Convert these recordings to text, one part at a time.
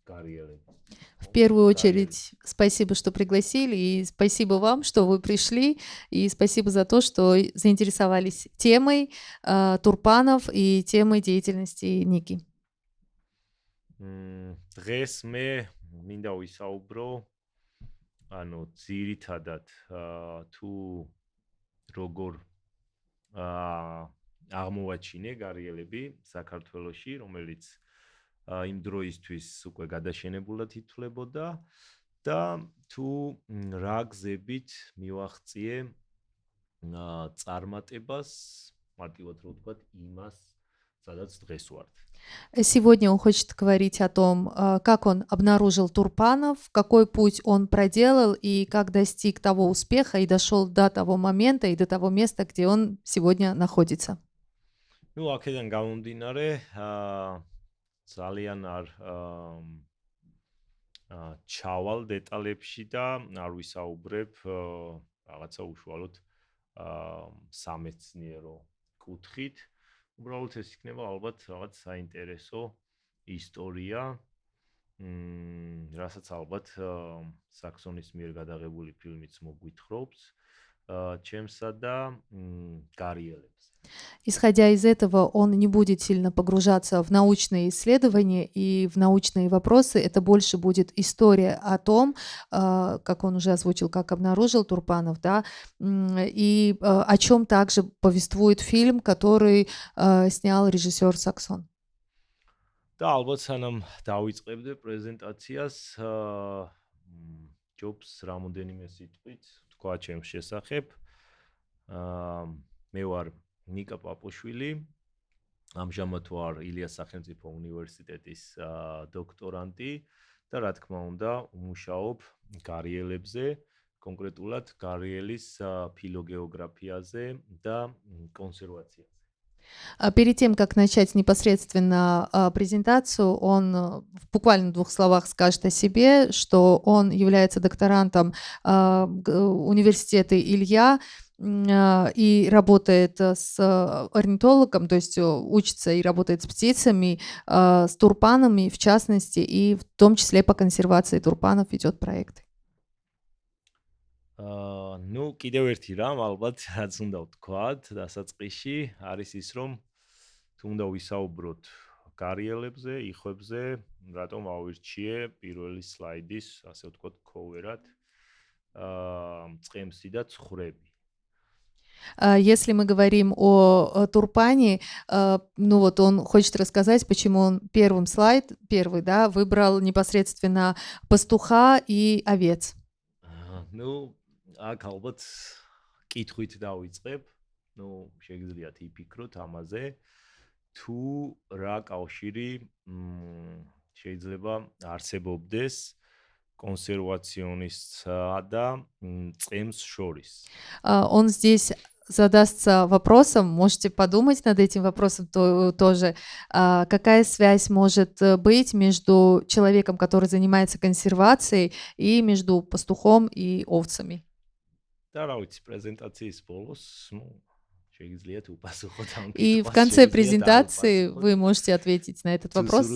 карьеры. В первую очередь, спасибо, что пригласили, и спасибо вам, что вы пришли, и спасибо за то, что заинтересовались темой Турпанов и темой деятельности Ники. დღეს მე მინდა ვისაუბრო, ანუ ძირითადად თუ როგორ აღმოვაჩინე გარიელები საქართველოში, რომელიც იმ დროისთვის უკვე გადაშენებულად ითვლებოდა და თუ რა გზებით მივაღწიე წარმატებას, მარტივად რო ვთქვათ, იმას, სადაც დღეს ვართ. Сегодня он хочет говорить о том, как он обнаружил Турпанов, какой путь он проделал и как достиг того успеха и дошел до того момента и до того места, где он сегодня находится. Ну, აქედან გამომდინარე, ძალიან არ ჩავალ დეტალებში და არ ვისაუბრებ რაღაცა უშუალოდ სამეცნიერო კუთხით. უბრალოდ ეს იქნება ალბათ რაღაც საინტერესო ისტორია, რასაც ალბათ საქსონის მიერ გადაღებული ფილმიც მოგვითხრობს ჩემსა და გარიელებს. Исходя из этого, он не будет сильно погружаться в научные исследования и в научные вопросы. Это больше будет история о том, как он уже озвучил, как обнаружил Турпанов, да, и о чем также повествует фильм, который снял режиссер Саксон. და ალბათ სანამ დავიწყებდე პრეზენტაციას, ჯობს რამოდენიმე სიტყვით თქვა ჩემს შესახებ. მე ვარ ნიკა პაპოშვილი, ამჟამად ვარ ილიას სახელმწიფო უნივერსიტეტის დოქტორანტი და რა თქმა უნდა, ვმუშაობ გარიელებზე, კონკრეტულად გარიელის ფილოგეოგრაფიაზე და კონსერვაციაზე. Перед тем, как начать непосредственно презентацию, он буквально в 2 словах скажет о себе, что он является докторантом университета Илья и работает с орнитологом, то есть учится и работает с птицами, с турпанами в частности, и в том числе по консервации турпанов ведет проекты. Ну, კიდევ ერთი რამ, ალბათ, რაც უნდა ვთქვათ, დასაწყისში არის ის, რომ თუ უნდა ვისაუბროთ გარიელებზე, იხვებზე, რატომ ავირჩიე პირველი სლაიდის, ასე ვთქვათ, cover-ად, წყემსი და ცხვრები. Если мы говорим о Турпане, ну вот он хочет рассказать, почему он первый, да, выбрал непосредственно пастуха и овец. Ну, აქ ალბათ კითხვით დავიწყებ. Ну, შეგიძლიათ იფიქროთ ამაზე, თუ რა კავშირი შეიძლება არსებობდეს კონსერვაციონისტსა და წყემს შორის. Он здесь задастся вопросом, можете подумать над этим вопросом тоже, какая связь может быть между человеком, который занимается консервацией, и между пастухом и овцами. И в конце презентации вы можете ответить на этот вопрос.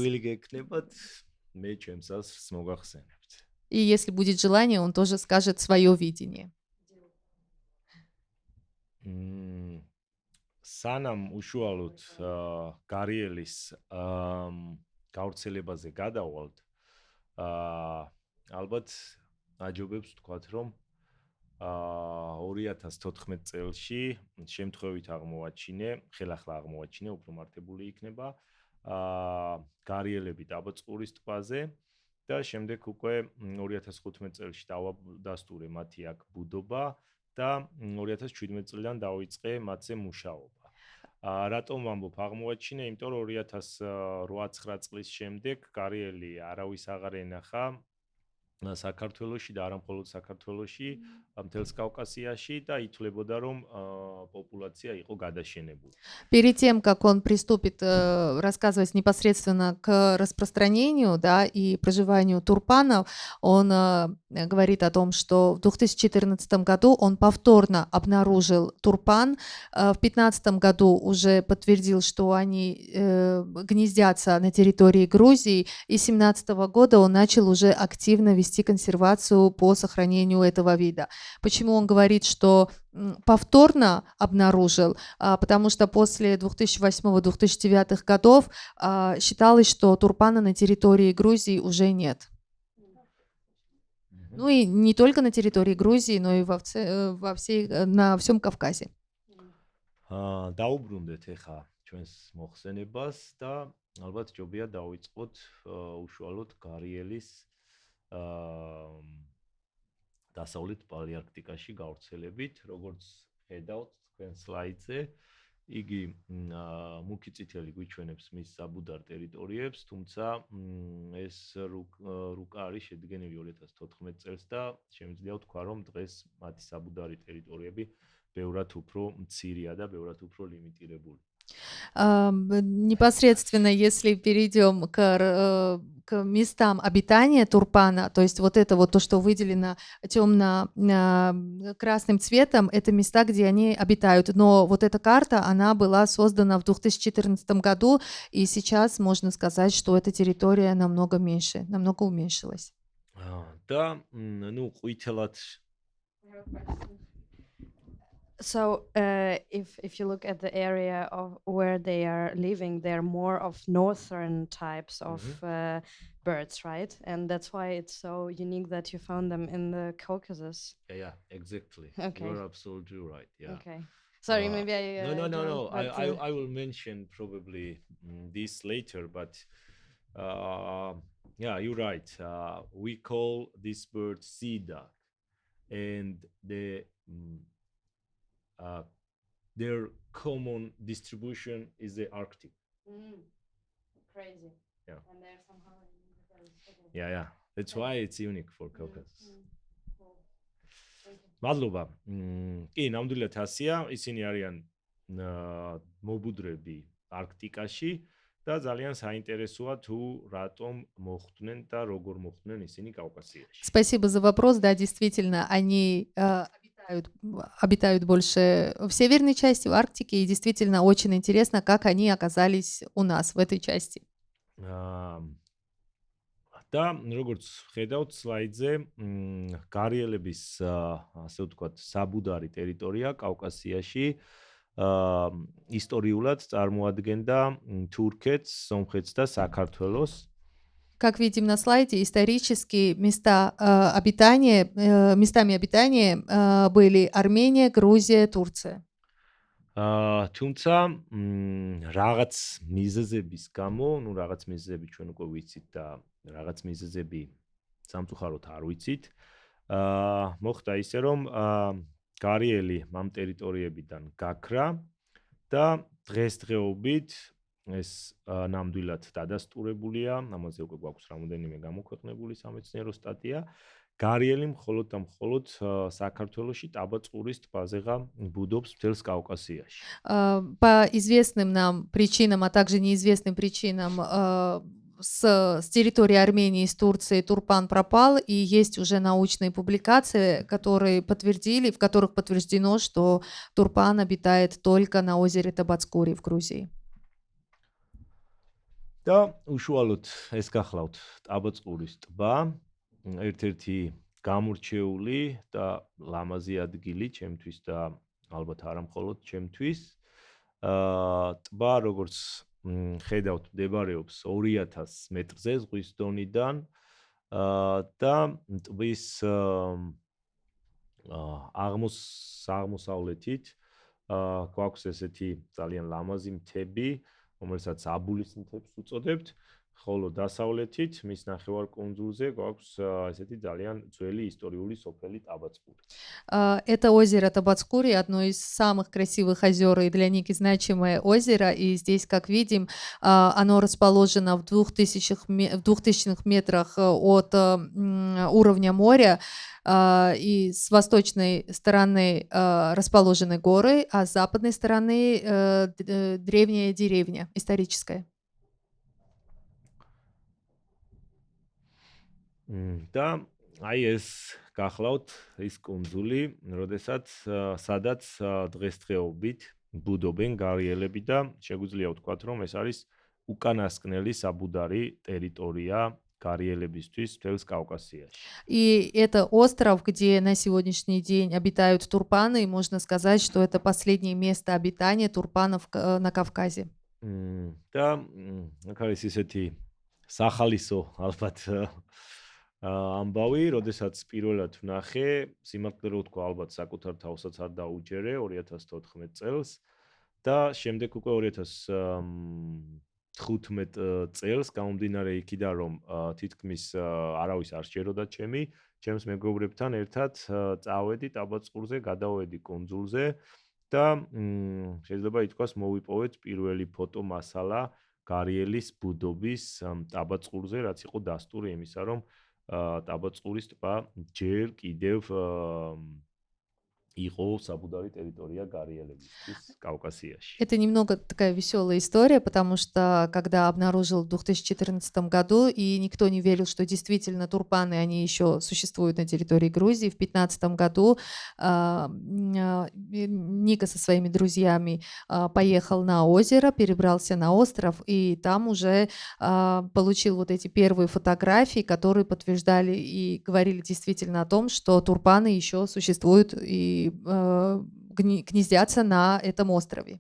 И если будет желание, он тоже скажет свое видение. სანამ უშუალოდ გარიელის გავრცელებაზე გადავალთ, ალბათ აჯობებს ვთქვათ, რომ 2014 წელში შემთხვევით აღმოვაჩინე, ხელახლა აღმოვაჩინე, უფრო მარტივი იქნება, გარიელები დაბაწყურის ტბაზე და შემდეგ უკვე 2015 წელში დავადასტურე მათი აქ ბუდობა და 2017 წლიდან დავიწყე მათზე მუშაობა. რატომ ვამბობ აღმოვაჩინე? იმიტომ რომ 2008-9 წლის შემდეგ გარიელი არავის აღარ ენახა საქართველოში და არა მხოლოდ საქართველოში, მთელს კავკასიაში და ითვლებოდა რომ პოპულაცია იყო გადაშენებული. Перед тем, как он приступит рассказывать непосредственно к распространению, да, и проживанию турпанов, он говорит о том, что в 2014 году он повторно обнаружил турпан, в 2015 году уже подтвердил, что они гнездятся на территории Грузии, и с 2017 года он начал уже активно вести консервацию по сохранению этого вида. Почему он говорит, что повторно обнаружил, потому что после 2008-2009 годов считалось, что турпана на территории Грузии уже нет. Ну и не только на территории Грузии, но и на всем Кавказе. დაუბრუნდეთ ახლა ჩვენს მოხსენებას და ალბათ ჯობია დავიწყოთ უშუალოდ გარიელის დასავლეთ პალეარქტიკაში გავრცელებით, როგორც ხედავთ თქვენ სლაიდზე, იგი მუქი წითელი გვიჩვენებს მის საბუდარ ტერიტორიებს, თუმცა ეს რუკა არის შედგენილი 2014 წელს და შემიძლია ვთქვა, რომ დღეს მათი საბუდარი ტერიტორიები ბევრად უფრო მცირეა და ბევრად უფრო ლიმიტირებული. Непосредственно, если перейдем к местам обитания турпана, то есть вот это вот то, что выделено темно-красным цветом, это места, где они обитают. Но вот эта карта, она была создана в 2014 году, и сейчас можно сказать, что эта территория намного меньше, намного уменьшилась. Да, ну, қуителат. So if you look at the area of where they are living, they're more of northern types of birds, right? And that's why it's so unique that you found them in the Caucasus. Yeah, exactly. Okay. You're absolutely right. Yeah. Okay. Sorry, maybe I No. I will mention probably this later, but yeah, you're right. We call this bird sea duck, and their common distribution is the Arctic. Crazy. Yeah. And they're somehow in the Yeah. That's why it's unique for Caucasus. Cool. Thank you. მადლობა. კი, ნამდვილად ასია, ისინი არიან მობუდრები არქტიკაში და ძალიან საინტერესოა თუ რატომ მოხვდნენ და როგორ მოხვდნენ ისინი კავკასიაში. Спасибо за вопрос. Да, действительно, они обитают больше в северной части, в Арктике, и действительно очень интересно, как они оказались у нас в этой части. და როგორც ხედავთ სლაიდზე, გარიელების ასე ვთქვათ, საბუდარი ტერიტორია კავკასიაში ისტორიულად წარმოადგენდა თურქეთს, სომხეთს და საქართველოს. Как видим на слайде, исторически местами обитания были Армения, Грузия, Турция. თუმცა რაღაც მიზეზების გამო, ну რაღაც მიზეზები ჩვენ უკვე ვიცით და რაღაც მიზეზები სამწუხაროდ არ ვიცით. მოხდა ისე რომ გარიელი ამ ტერიტორიებიდან გაქრა და დღესდღეობით ეს ნამდვილად დადასტურებულია, ამაზე უკვე გვაქვს რამოდენიმე გამოქვეყნებული სამეცნიერო სტატია. Гариელი მხოლოდ და მხოლოდ საქართველოში ტაბაწყურის ტბაზეღა ბუდობს მთელს კავკასიაში. По известным нам причинам, а также неизвестным причинам с территории Армении и с Турции турпан пропал, и есть уже научные публикации, в которых подтверждено, что турпан обитает только на озере Табацкури в Грузии. და უშუალოდ ეს გახლავთ ტაბაწყურის ტბა, ერთ-ერთი გამორჩეული და ლამაზი ადგილი ჩემთვის და ალბათ არა მხოლოდ ჩემთვის. ტბა როგორც ხედავთ მდებარეობს 2000 მეტრზე ზღვის დონიდან და ტბის აღმოსავლეთით გვაქვს ესეთი ძალიან ლამაზი მთები, რომელსაც აბულის მთებს უწოდებთ. ხოლო დასავლეთით მის ნახევარკუნძულზე გვაქვს ესეთი ძალიან ძველი ისტორიული სოფელი ტაბაწკური. Это озеро Табацкури, одно из самых красивых озер и для Ники значимое озеро. И здесь, как видим, оно расположено в 2000 метрах от уровня моря. И с восточной стороны расположены горы, а с западной стороны древняя деревня историческая. და აი ეს გახლავთ ის კუნძული, როდესაც სადაც დღესდღეობით ბუდობენ გარიელები და შეგვიძლია ვთქვათ, რომ ეს არის უკანასკნელი საბუდარი ტერიტორია გარიელებისთვის მთელს კავკასიაში. И это остров, где на сегодняшний день обитают турпаны, и можно сказать, что это последнее место обитания турпанов на Кавказе. და აქ არის ისეთი სახალისო ალბათ ამბავი, როდესაც პირველად ვნახე, სიმართლე რომ ვთქვა, ალბათ საკუთარ თავსაც არ დაუჯერე 2014 წელს და შემდეგ უკვე 2015 წელს გამომდინარე იქიდან, რომ თითქმის არავის არ სჯეროდა ჩემს მეგობრებთან ერთად წავედი ტაბაწკურზე, გადავედი კუნძულზე და შეიძლება ითქვას მოვიპოვეთ პირველი ფოტო მასალა გარიელის ბუდობის ტაბაწკურზე, რაც იყო დასტური იმისა, რომ ტაბაწკურის ტბა ჯერ კიდევ იყო საბუდარი ტერიტორია გარიელებისთვის კავკასიაში. Это немного такая веселая история, потому что когда обнаружил в 2014 году, и никто не верил, что действительно турпаны, они еще существуют на территории Грузии, в 2015 году Ника со своими друзьями поехал на озеро, перебрался на остров, и там уже получил вот эти первые фотографии, которые подтверждали и говорили действительно о том, что турпаны еще существуют и гнездятся на этом острове.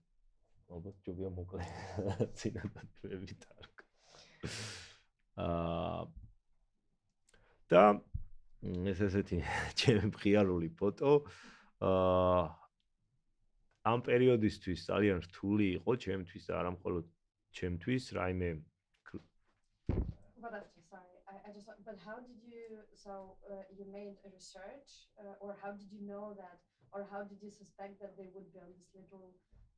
და ეს ესეთი ჩემი მხიარული ფოტო ამ პერიოდისთვის ძალიან რთული იყო ჩემთვის და არა მხოლოდ ჩემთვის, რაიმე But how did you you made a research or how did you know that or how did you suspect that they would be on this little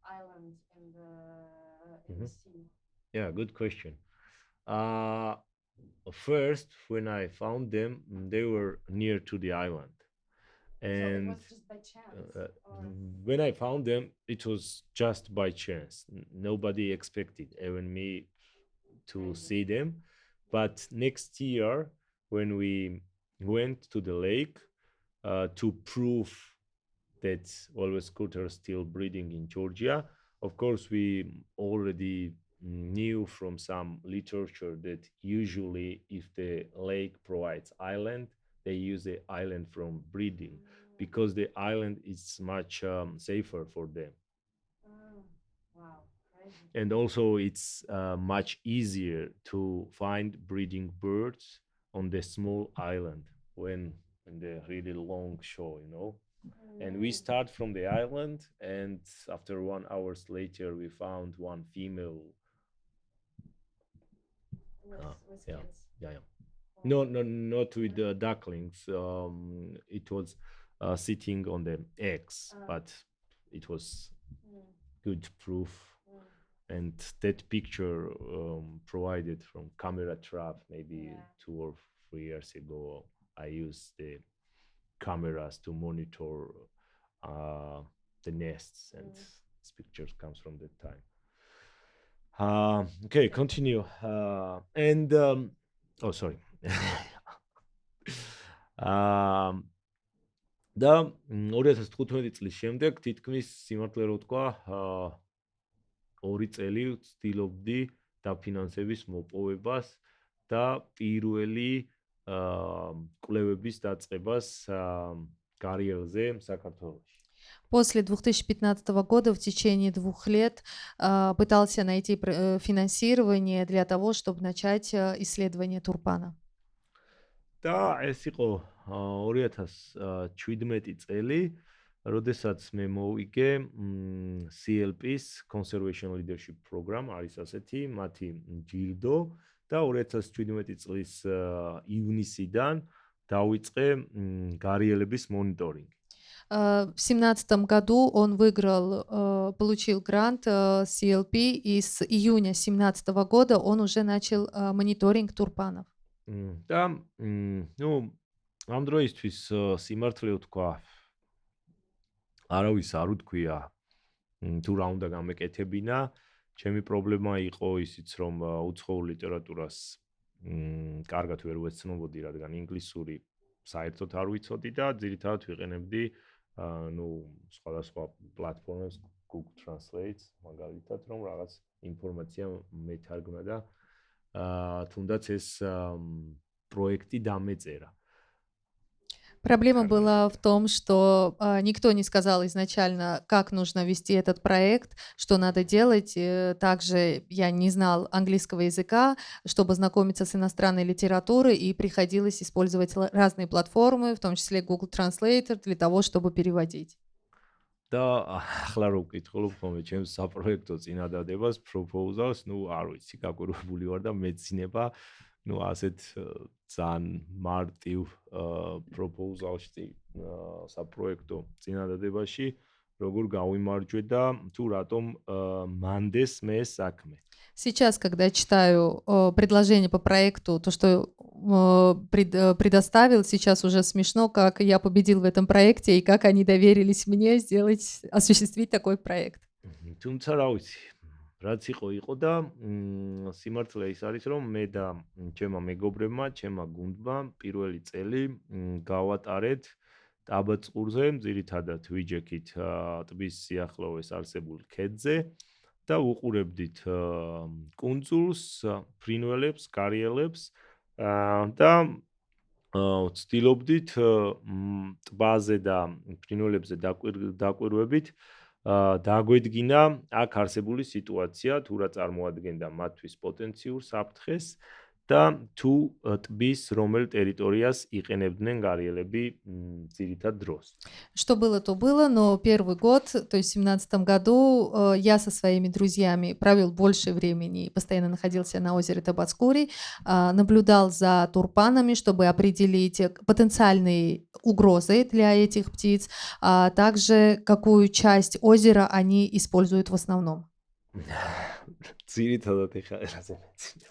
island in the sea? Yeah, good question. First, when I found them, they were near to the island. And so it was just by chance? When I found them, it was just by chance. Nobody expected, even me, to see them. But next year, when we went to the lake to prove that Wolvescutter are still breeding in Georgia, of course, we already knew from some literature that usually if the lake provides island, they use the island from breeding because the island is much safer for them. Wow. And also it's much easier to find breeding birds on the small island when in the really long shore, you know. And we start from the island, and after 1 hour later we found one female. With kids. Yeah. No, not with the ducklings. It was sitting on the eggs, but it was good proof. And that picture provided from camera trap maybe 2 or 3 years ago. I used the cameras to monitor the nests, and this picture comes from that time. Okay, continue. And oh, sorry. და 2015 წლის შემდეგ თითქმის სიმართლე რო ვთქვა 2 წელი ვცდილობდი დაფინანსების მოპოვებას და პირველი კვლევების დაწყებას გარიელზე საქართველოში. После 2015 года в течение 2 лет пытался найти финансирование для того, чтобы начать исследование турпана. და ეს იყო 2017 წელი, როდესაც მე მოვიგე CLP-ს Conservation Leadership Program, არის ასეთი, მათი ჯილდო და 2017 წლის ივნისიდან დავიწყე გარიელების მონიტორინგი. В 2017 году он получил грант CLP, и с июня 2017 года он уже начал мониторинг турпанов. და ამ დროისთვის სიმართლე ვთქვა, არავის არ უთქვია თუ რა უნდა გამეკეთებინა. ჩემი პრობლემა იყო ისიც, რომ უცხოურ ლიტერატურას კარგად ვერ ვეცნობოდი, რადგან ინგლისური საერთოდ არ ვიცოდი და ძირითადად ვიყენებდი სხვადასხვა პლატფორმებს, Google Translate, მაგალითად, რომ რაღაც ინფორმაცია მეთარგმნა და თუნდაც ეს პროექტი დამეწერა. Проблема была в том, что никто не сказал изначально, как нужно вести этот проект, что надо делать. Также я не знал английского языка, чтобы знакомиться с иностранной литературой, и приходилось использовать разные платформы, в том числе Google Translator, для того, чтобы переводить. და ახლა რო ვკითხულობ ხოლმე ჩემს საპროექტო წინადადებას, proposals, არ ვიცი, გაკვირვებული ვარ და მეცინება ასეთ ძალიან მარტივ proposal-ში საპროექტო წინადადებაში როგორ გავიმარჯვე და თუ რატომ მანდეს მე საქმე. Сейчас, когда читаю предложение по проекту, то, что предоставил, сейчас уже смешно, как я победил в этом проекте и как они доверились мне осуществить такой проект. თუმცა რა ვიცი, რაც იყო და სიმართლე ის არის, რომ მე და ჩემმა მეგობრებმა, ჩემმა გუნდმა პირველი წელი გავატარეთ ტაბაწყურზე, ძირითადად ვიჯექით ტბის სიახლოვეს არსებულ ქედზე და უყურებდით კუნძულს, ფრინველებს, კარიელებს და ვცდილობდით ტბაზე და ფრინველებზე დაკვირვებით დაგვედგინა აქ არსებული სიტუაცია, თუ რა წარმოადგენდა მათთვის პოტენციურ საფრთხეს და თუ ტბის რომელ ტერიტორიას იყენებდნენ გარიელები ძირითად დროს. Что было, то было, но первый год, то есть в 2017 году, я со своими друзьями провел больше времени, постоянно находился на озере Табацкури, наблюдал за турпанами, чтобы определить потенциальные угрозы для этих птиц, а также какую часть озера они используют в основном. ძირითადად ეხლა რაზე მეცინე.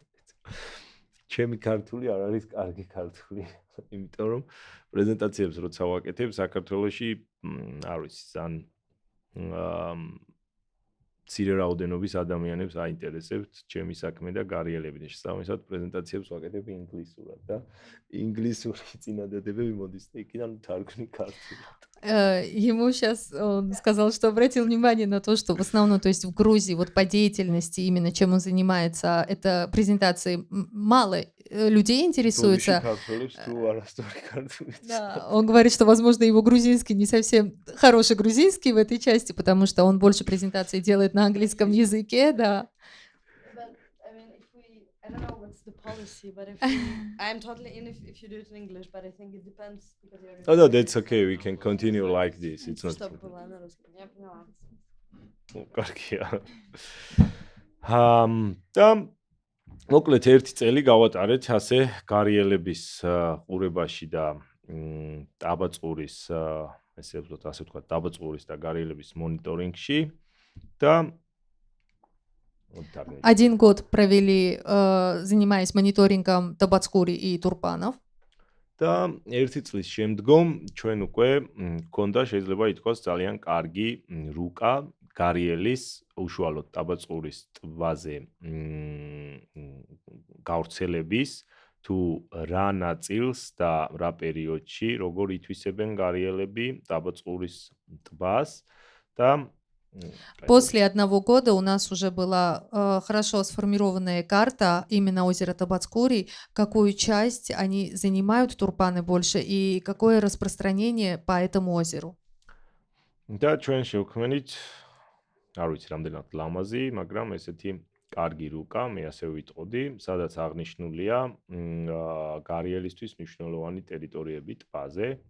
ჩემი ქართული არ არის კარგი ქართული, იმიტომ რომ პრეზენტაციებს როცა ვაკეთებ საქართველოში, არ ვიცი, ძალიან მცირე რაოდენობის ადამიანებს აინტერესებთ ჩემი საქმე და გარიელები და შესაბამისად პრეზენტაციებს ვაკეთებ ინგლისურად და ინგლისური წინადადებები მოდის და იქიდან თარგმნი ქართულად. Ему сейчас он сказал, что обратил внимание на то, что в основном, то есть в Грузии, вот по деятельности, именно чем он занимается, это презентации, мало людей интересуется. Да, он говорит, что, возможно, его грузинский не совсем хороший грузинский в этой части, потому что он больше презентаций делает на английском языке, да. I don't know what's the policy, but I'm totally in if you do it in English, but I think it depends. Oh no, that's okay. We can continue like this. It's not. და მოკლედ ერთი წელი გავატარეთ ასე გარიელების ყურებაში და ტაბაწყურის, ესე ვთქვათ, ტაბაწყურის და გარიელების მონიტორინგში და Один год провели, занимаясь мониторингом Табацкури и турпанов. და ერთი წლის შემდგომ ჩვენ უკვე გქონდა შეიძლება ითქვას ძალიან კარგი რუკა გარიელის უშუალოდ ტაბაწყურის ტბაზე გავრცელების თუ რა ნაწილს და რა პერიოდში როგორ ითვისებენ გარიელები ტაბაწყურის ტბას და После одного года у нас уже была хорошо сформированная карта именно озера Табацкури, какую часть они занимают турпаны больше и какое распространение по этому озеру. და ჩვენ შევქმნით, არ ვიცი რამდენად ლამაზი, მაგრამ ესეთი კარგი რუკა, მე ასე ვიტყოდი, სადაც აღნიშნულია გარიელისთვის მნიშვნელოვანი ტერიტორიები ტბაზე.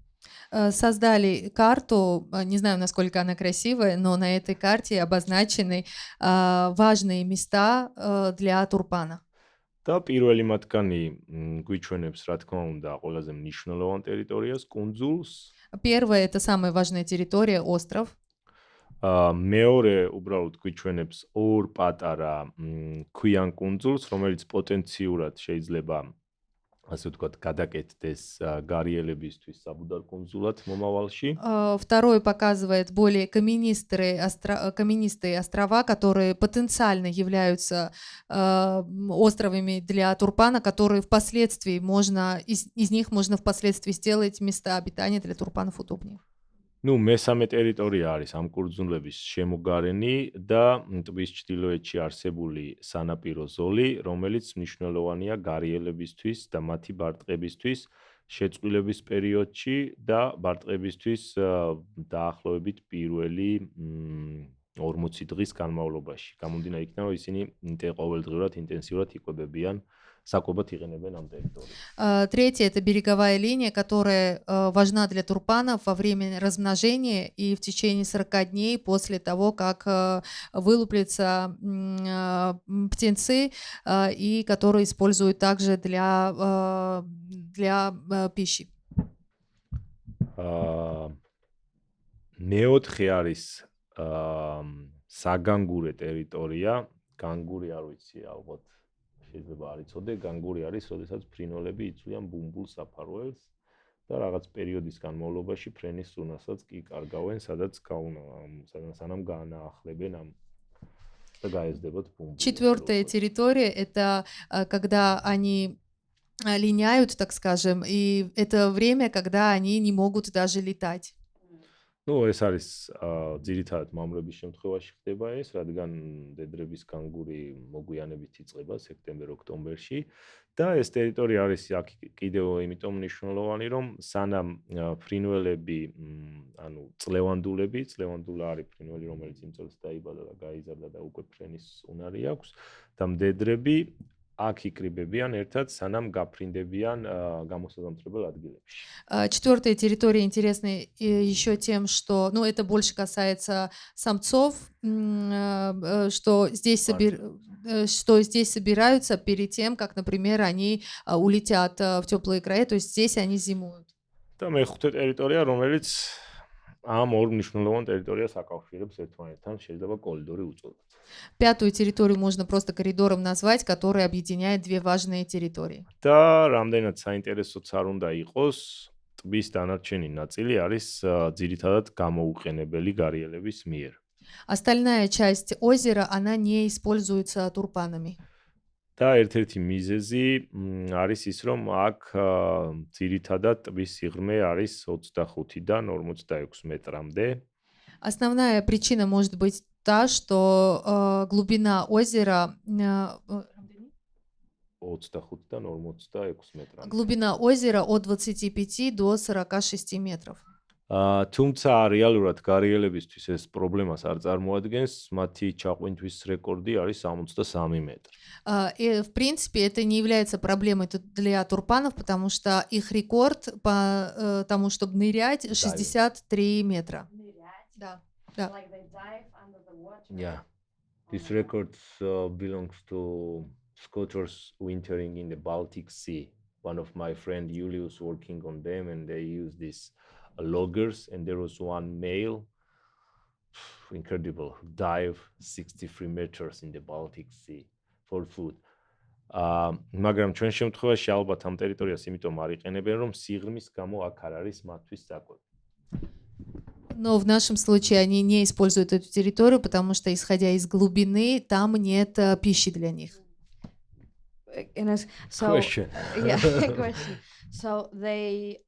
Создали карту, не знаю, насколько она красивая, но на этой карте обозначены важные места для турпана. და პირველი მათგანი გვიჩვენებს, რა თქმა უნდა, ყველაზე მნიშვნელოვან ტერიტორიას, კუნძულს. Первое, это самая важная территория, остров. მეორე უბრალოდ გვიჩვენებს ორ პატარა ქვიან კუნძულს, რომელიც პოტენციურად შეიძლება ასე ვთქვათ, გადაკეთდეს გარიელებისთვის საბუდარ კუნძულად момавалში. Второе показывает более каменистые острова, которые потенциально являются островами для турпана, которые впоследствии из них можно впоследствии сделать места обитания для турпанов удобнее. Ну, მესამე ტერიტორია არის ამ კუნძულების შემოგარენი და ტბის ჩრდილოეთში არსებული სანაპირო ზოლი, რომელიც მნიშვნელოვანია გარიელებისთვის და მათი ბარტყებისთვის შეწყვილების პერიოდში და ბარტყებისთვის დაახლოებით პირველი 40 დღის განმავლობაში. გამომდინარე იქიდან, რომ ისინი ყოველდღიურად ინტენსიურად იკვებებიან საკვებად იყენებენ ამ ტერიტორიას. Третье – это береговая линия, которая важна для турпанов во время размножения и в течение 40 дней после того, как вылуплятся птенцы, и которые используют также для пищи. მეოთხე არის საგანგურე ტერიტორია, განგური არ ვიცი ალბათ შეიძლება არ იცოდე, განგური არის, როდესაც ფრინველები იწვიან ბუმბულ საფარველს და რაღაც პერიოდის განმავლობაში ფრენის სუნასაც კი კარგავენ, სადაც სანამ გაანაახლებენ ამ და გაეზრდებათ ბუმბული. Четвертая территория – это когда они линяют, так скажем, и это время, когда они не могут даже летать. Ну, ეს არის ძირითადად მამრების შემთხვევაში ხდება ეს, რადგან დედრების კანგური მოგვიანებით იწყება სექტემბერ-ოქტომბერში და ეს ტერიტორია არის აქ კიდევ იმიტომ მნიშვნელოვანი, რომ სანამ ფრინველები, ანუ წლევანდულა არის ფრინველი, რომელიც იმ წელს დაიბადა და გაიზარდა და უკვე ფრენის უნარი აქვს და მდედრები აქ იკრიბებიან ერთად, სანამ გაფრინდებიან გამოსაზამთრებელ ადგილებში. Четвертая территория интересна еще тем, что, ну, это больше касается самцов, что здесь собираются перед тем, как, например, они улетят в теплые края, то есть здесь они зимуют. და მეხუთე ტერიტორია, რომელიც ამ ორ მნიშვნელოვან ტერიტორიას აკავშირებს ერთმანეთთან, შეიძლება კორიდორი უწოდოთ. Пятую территорию можно просто коридором назвать, который объединяет две важные территории. და რამდენად საინტერესოც არ უნდა იყოს, ტბის დანარჩენი ნაწილი არის ძირითადად გამოუყენებელი გარიელების მიერ. Остальная часть озера, она не используется турпанами. და ერთ-ერთი მიზეზი არის ის, რომ აქ ძირითადად ტბის სიღრმე არის 25-დან 46 მეტრამდე. Основная причина может быть та, что глубина озера 25-დან 46 მეტრამდე. Глубина озера от 25 до 46 метров. თუმცა რეალურად გარიელებისთვის ეს პრობლემას არ წარმოადგენს, мати ჩაყვინთვის რეკორდი არის 63 метр. И, в принципе, это не является проблемой для турпанов, потому что их рекорд по тому, чтобы нырять, 63 метра. Да. Да. Like they dive under the water. Yeah. This record belongs to scooters wintering in the Baltic Sea. One of my friend Julius working on them, and they use these loggers, and there was one male, incredible, dive 63 meters in the Baltic Sea for food. მაგრამ ჩვენ შემთხვევაში ალბათ ამ ტერიტორიას იმიტომ არ იყენებენ, რომ სიღრმის გამო აქ არ არის მათთვის საკვები. Но в нашем случае они не используют эту территорию, потому что, исходя из глубины, там нет пищи для них. Question. Yeah, question. So they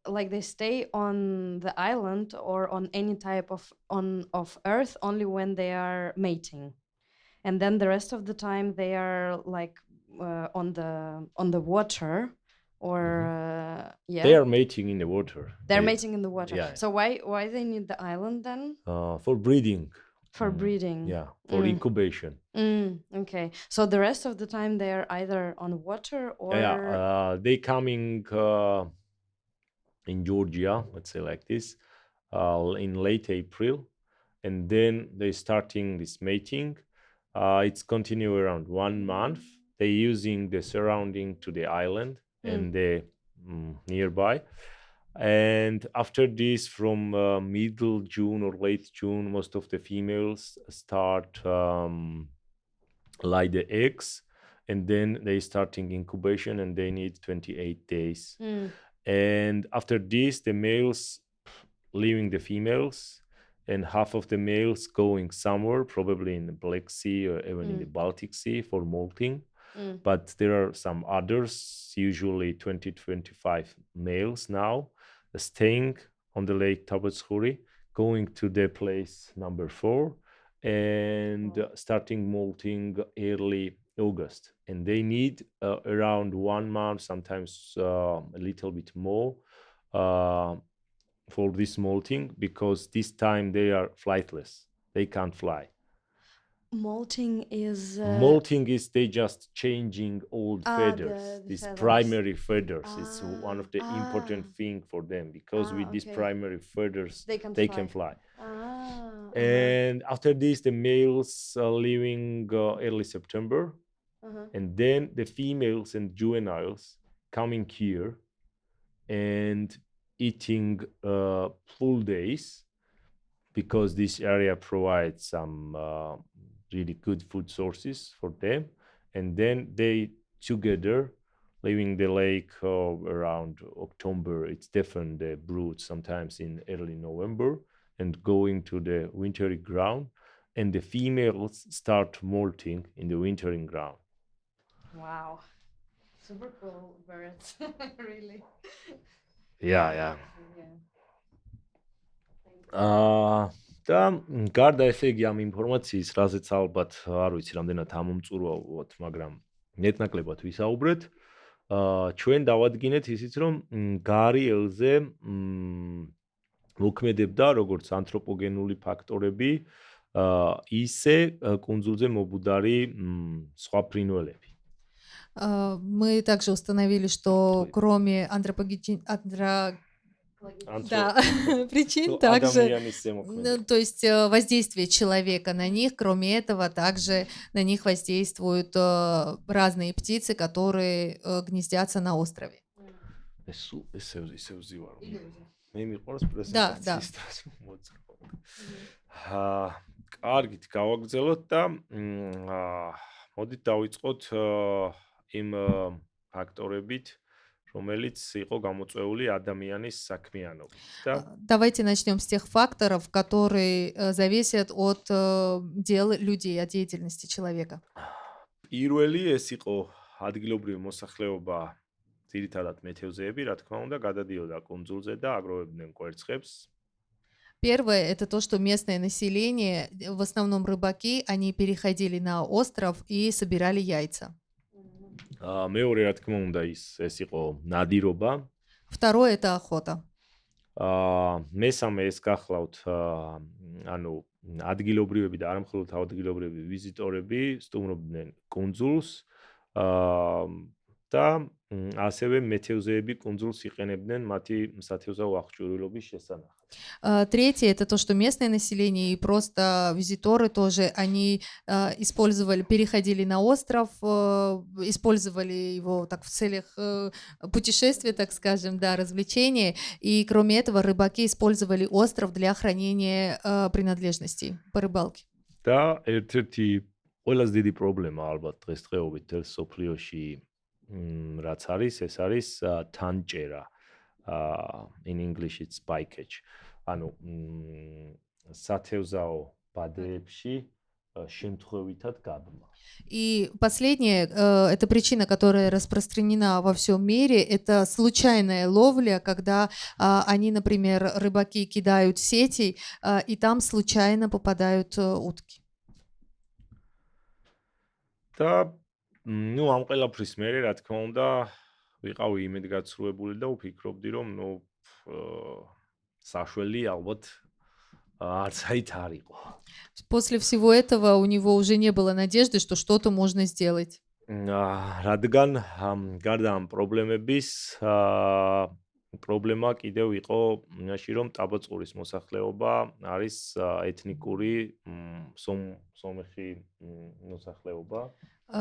stay on the island or on any type of earth only when they are mating, and then the rest of the time they are like on the water. Or yeah, they are mating in the water. They're mating in the water. Yeah. So why they need the island then? For breeding. For breeding. Yeah, for incubation. Okay. So the rest of the time they are either on water or they coming in Georgia, let's say like this, in late April, and then they starting this mating. It's continue around 1 month. they using the surrounding to the island and the nearby. And after this, from middle June or late June, most of the females start lay the eggs, and then they starting incubation, and they need 28 days. And after this, the males leaving the females, and half of the males going somewhere, probably in the Black Sea or even in the Baltic Sea for molting. But there are some others, usually 20-25 males now, staying on the Lake Tabetskuri, going to the place number 4 and starting molting early August. And they need around 1 month, sometimes a little bit more for this molting, because this time they are flightless. They can't fly. Molting is They just changing old feathers. These feathers. Primary feathers. It's one of the important thing for them, because with these okay. primary feathers they can fly. Ah, And after this, the males are leaving early September, and then the females and juveniles coming here and eating full days, because this area provides some really good food sources for them. And then they together leaving the lake around October. It's different, the brood sometimes in early November, and going to the wintering ground, and the females start molting in the wintering ground. wow, super cool birds. Really. Yeah. და გარდა ესე იგი ამ ინფორმაციის, რაზეც ალბათ არ ვიცი რამდენად ამომწურულოთ, მაგრამ ნეტნაკლებად ვისაუბრეთ, ჩვენ დავადგინეთ ისიც, რომ გარეელზე მოქმედებდა როგორც ანთროპოგენული ფაქტორები, ისე კუნძულზე მობუდარი სხვა ფრინველები. Мы также установили, что кроме причин, также, то есть воздействие человека на них, кроме этого, также на них воздействуют разные птицы, которые гнездятся на острове. Да. კარგით, გავაგრძელოთ და მოდით დავიწყოთ იმ ფაქტორებით, რომელიც იყო გამოწვეული ადამიანის საქმიანობით. Давайте начнем с тех факторов, которые зависят от дел людей, от деятельности человека. პირველი ეს იყო ადგილობრივი მოსახლეობა, ძირითადად მეთევზეები, რა თქმა უნდა, გადადიოდა კუნძულზე და აგროვებდნენ კვერცხებს. Первое — это то, что местное население, в основном рыбаки, они переходили на остров и собирали яйца. მეორე, რა თქმა უნდა, ეს იყო ნადირობა. Второе — это охота. მესამე ეს გახლავთ, ანუ ადგილობრივები და არამხოლოდ ადგილობრივი ვიზიტორები სტუმრობდნენ кунძულს და ასევე მეთევზეები кунძულს იყენებდნენ მათი სათევზაო აღჭურვილობის შესანახად. Третье — это то, что местное население и просто визиторы тоже, они переходили на остров, использовали его так в целях путешествия, так скажем, да, развлечения. И кроме этого, рыбаки использовали остров для хранения принадлежностей по рыбалке. Да, ერთ-ერთი ყველაზე დიდი პრობლემა ალბათ დღესდღეობით სოფლიოში რაც არის, ეს არის თანჭერა. In English it's bycatch. ანუ სათევზაო ბადეებში შემთხვევითად გადმა. И последнее, это причина, которая распространена во всем мире, это случайная ловля, когда они, например, рыбаки кидают сети, и там случайно попадают утки. და ну ამ ყველაფრის მერე, რა თქმა უნდა, ვიყავი იმედგაცრუებული და ვფიქრობდი, რომ საშველი ალბათ არც აით არ იყო. После всего этого у него уже не было надежды, что что-то можно сделать. რადგან გარდა ამ პრობლემების პრობლემა კიდევ იყო იმაში, რომ ტაბაწყურის მოსახლეობა არის ეთნიკური სომეხი მოსახლეობა.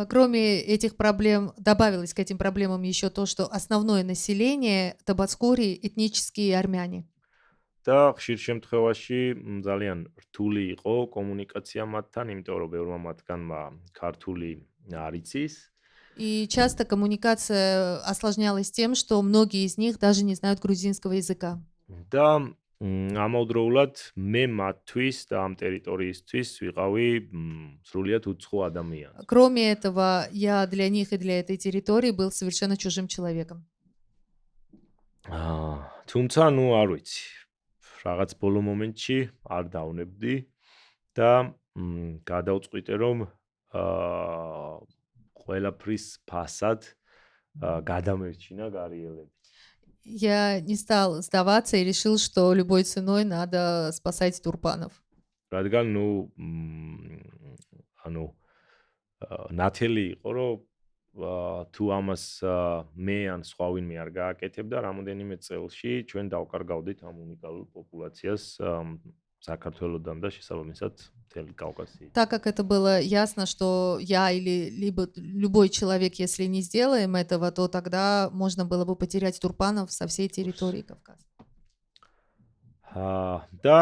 Кроме этих проблем, добавилось к этим проблемам еще то, что основное население Табацкури этнические армяне. და ხშირ შემთხვევაში ძალიან რთული იყო კომუნიკაცია მათთან, იმიტომ რომ ბევრმა მათგანმა ქართული არ იცის. И часто коммуникация осложнялась тем, что многие из них даже не знают грузинского языка. და ამავდროულად მე მათთვის და ამ ტერიტორიისთვის ვიყავი სრულიად უცხო ადამიანი. Кроме этого, я для них и для этой территории был совершенно чужим человеком. თუმცა ნუ არ ვიცი. რაღაც ბოლო მომენტში არ დავნებდი და გადავწყვიტე რომ ყველაფრის ფასად გადამერჩინა გარიელები. Я не стал сдаваться и решил, что любой ценой надо спасать Турпанов. რადგან ნუ ანუ ნათელი იყო რომ თუ ამას მე ან სხვა ვინმე არ გააკეთებდა რამოდენიმე წელში ჩვენ დავკარგავდით ამ უნიკალურ პოპულაციას საქართველოსთან და შესაბამისად მთელი კავკასიით. Так как это было ясно, что я или либо любой человек, если не сделаем этого, то тогда можно было бы потерять Турпанов со всей территории Кавказа. და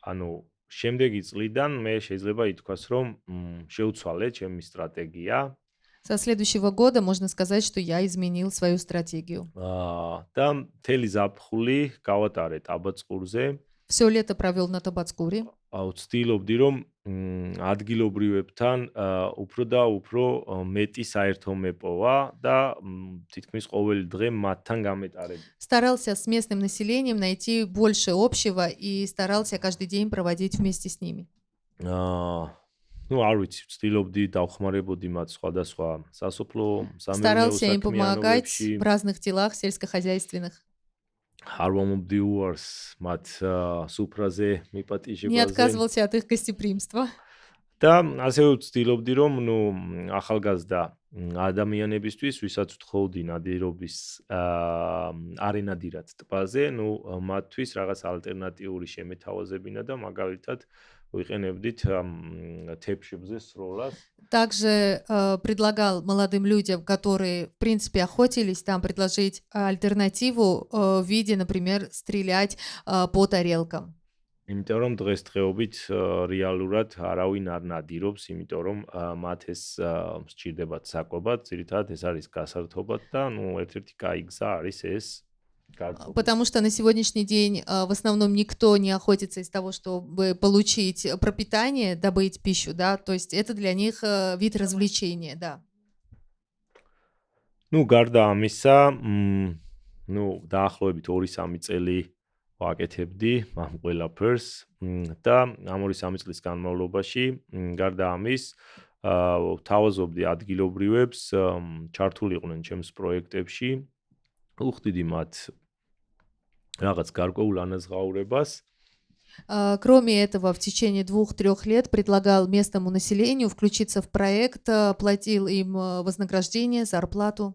ანუ შემდეგი წლიდან მე შეიძლება ითქვას რომ შეუცვალე ჩემი სტრატეგია. Со следующего года можно сказать, что я изменил свою стратегию. და მთელი ზაფხული გავატარე ტაბაწყურზე. Все лето провел на Табацкуре. ვცდილობდი რომ ადგილობრივებთან უფრო და უფრო მეტი საერთო მეპოვა და თითქმის ყოველი დღე მათთან გამეტარები. Старался с местным населением найти больше общего и старался каждый день проводить вместе с ними. ну არ ვიცი, ვცდილობდი დავხმარებოდი მათ სხვადასხვა სასოფლო სამეურნეო Старался им помогать საქმიანობებში. в разных делах сельскохозяйственных. არ ვამობდი უარს მათ სუფრაზე Не მიპატიჟებაზე. отказывался от их гостеприимства. და ასევე ვცდილობდი რომ ნუ ახალგაზრდა ადამიანებისთვის, ვისაც ვთხოვდი ნადირობის არენადირად ტბაზე, ნუ მათთვის რაღაც ალტერნატიული შემეთავაზებინა და მაგალითად ვიყენებდით თეფშებზე სროლას. Также предлагал молодым людям, которые, в принципе, охотились, там предложить альтернативу в виде, например, стрелять по тарелкам. იმიტომ რომ დღესდღეობით რეალურად არავინ არ ნადირობს, იმიტომ რომ მათ ეს სჭირდებათ საკვებად, ძირითადად ეს არის გასართობად და ნუ ერთ-ერთი კაი გზა არის ეს გაწყობა. Потому что на сегодняшний день в основном никто не охотится из того, чтобы получить пропитание, добыть пищу, да, то есть это для них вид развлечения, да. ну გარდა ამისა, ну დაახლოებით 2-3 წელი ვაკეთებდი ამ ყველაფერს და ამ 2-3 წლის განმავლობაში გარდა ამის ვთავაზობდი ადგილობრივებს ჩართულიყვნენ ჩემს პროექტებში უხდიდი მათ რაღაც გარკვეულ ანაზღაურებას. Кроме этого, в течение 2-3 лет предлагал местному населению включиться в проект, платил им вознаграждение, зарплату.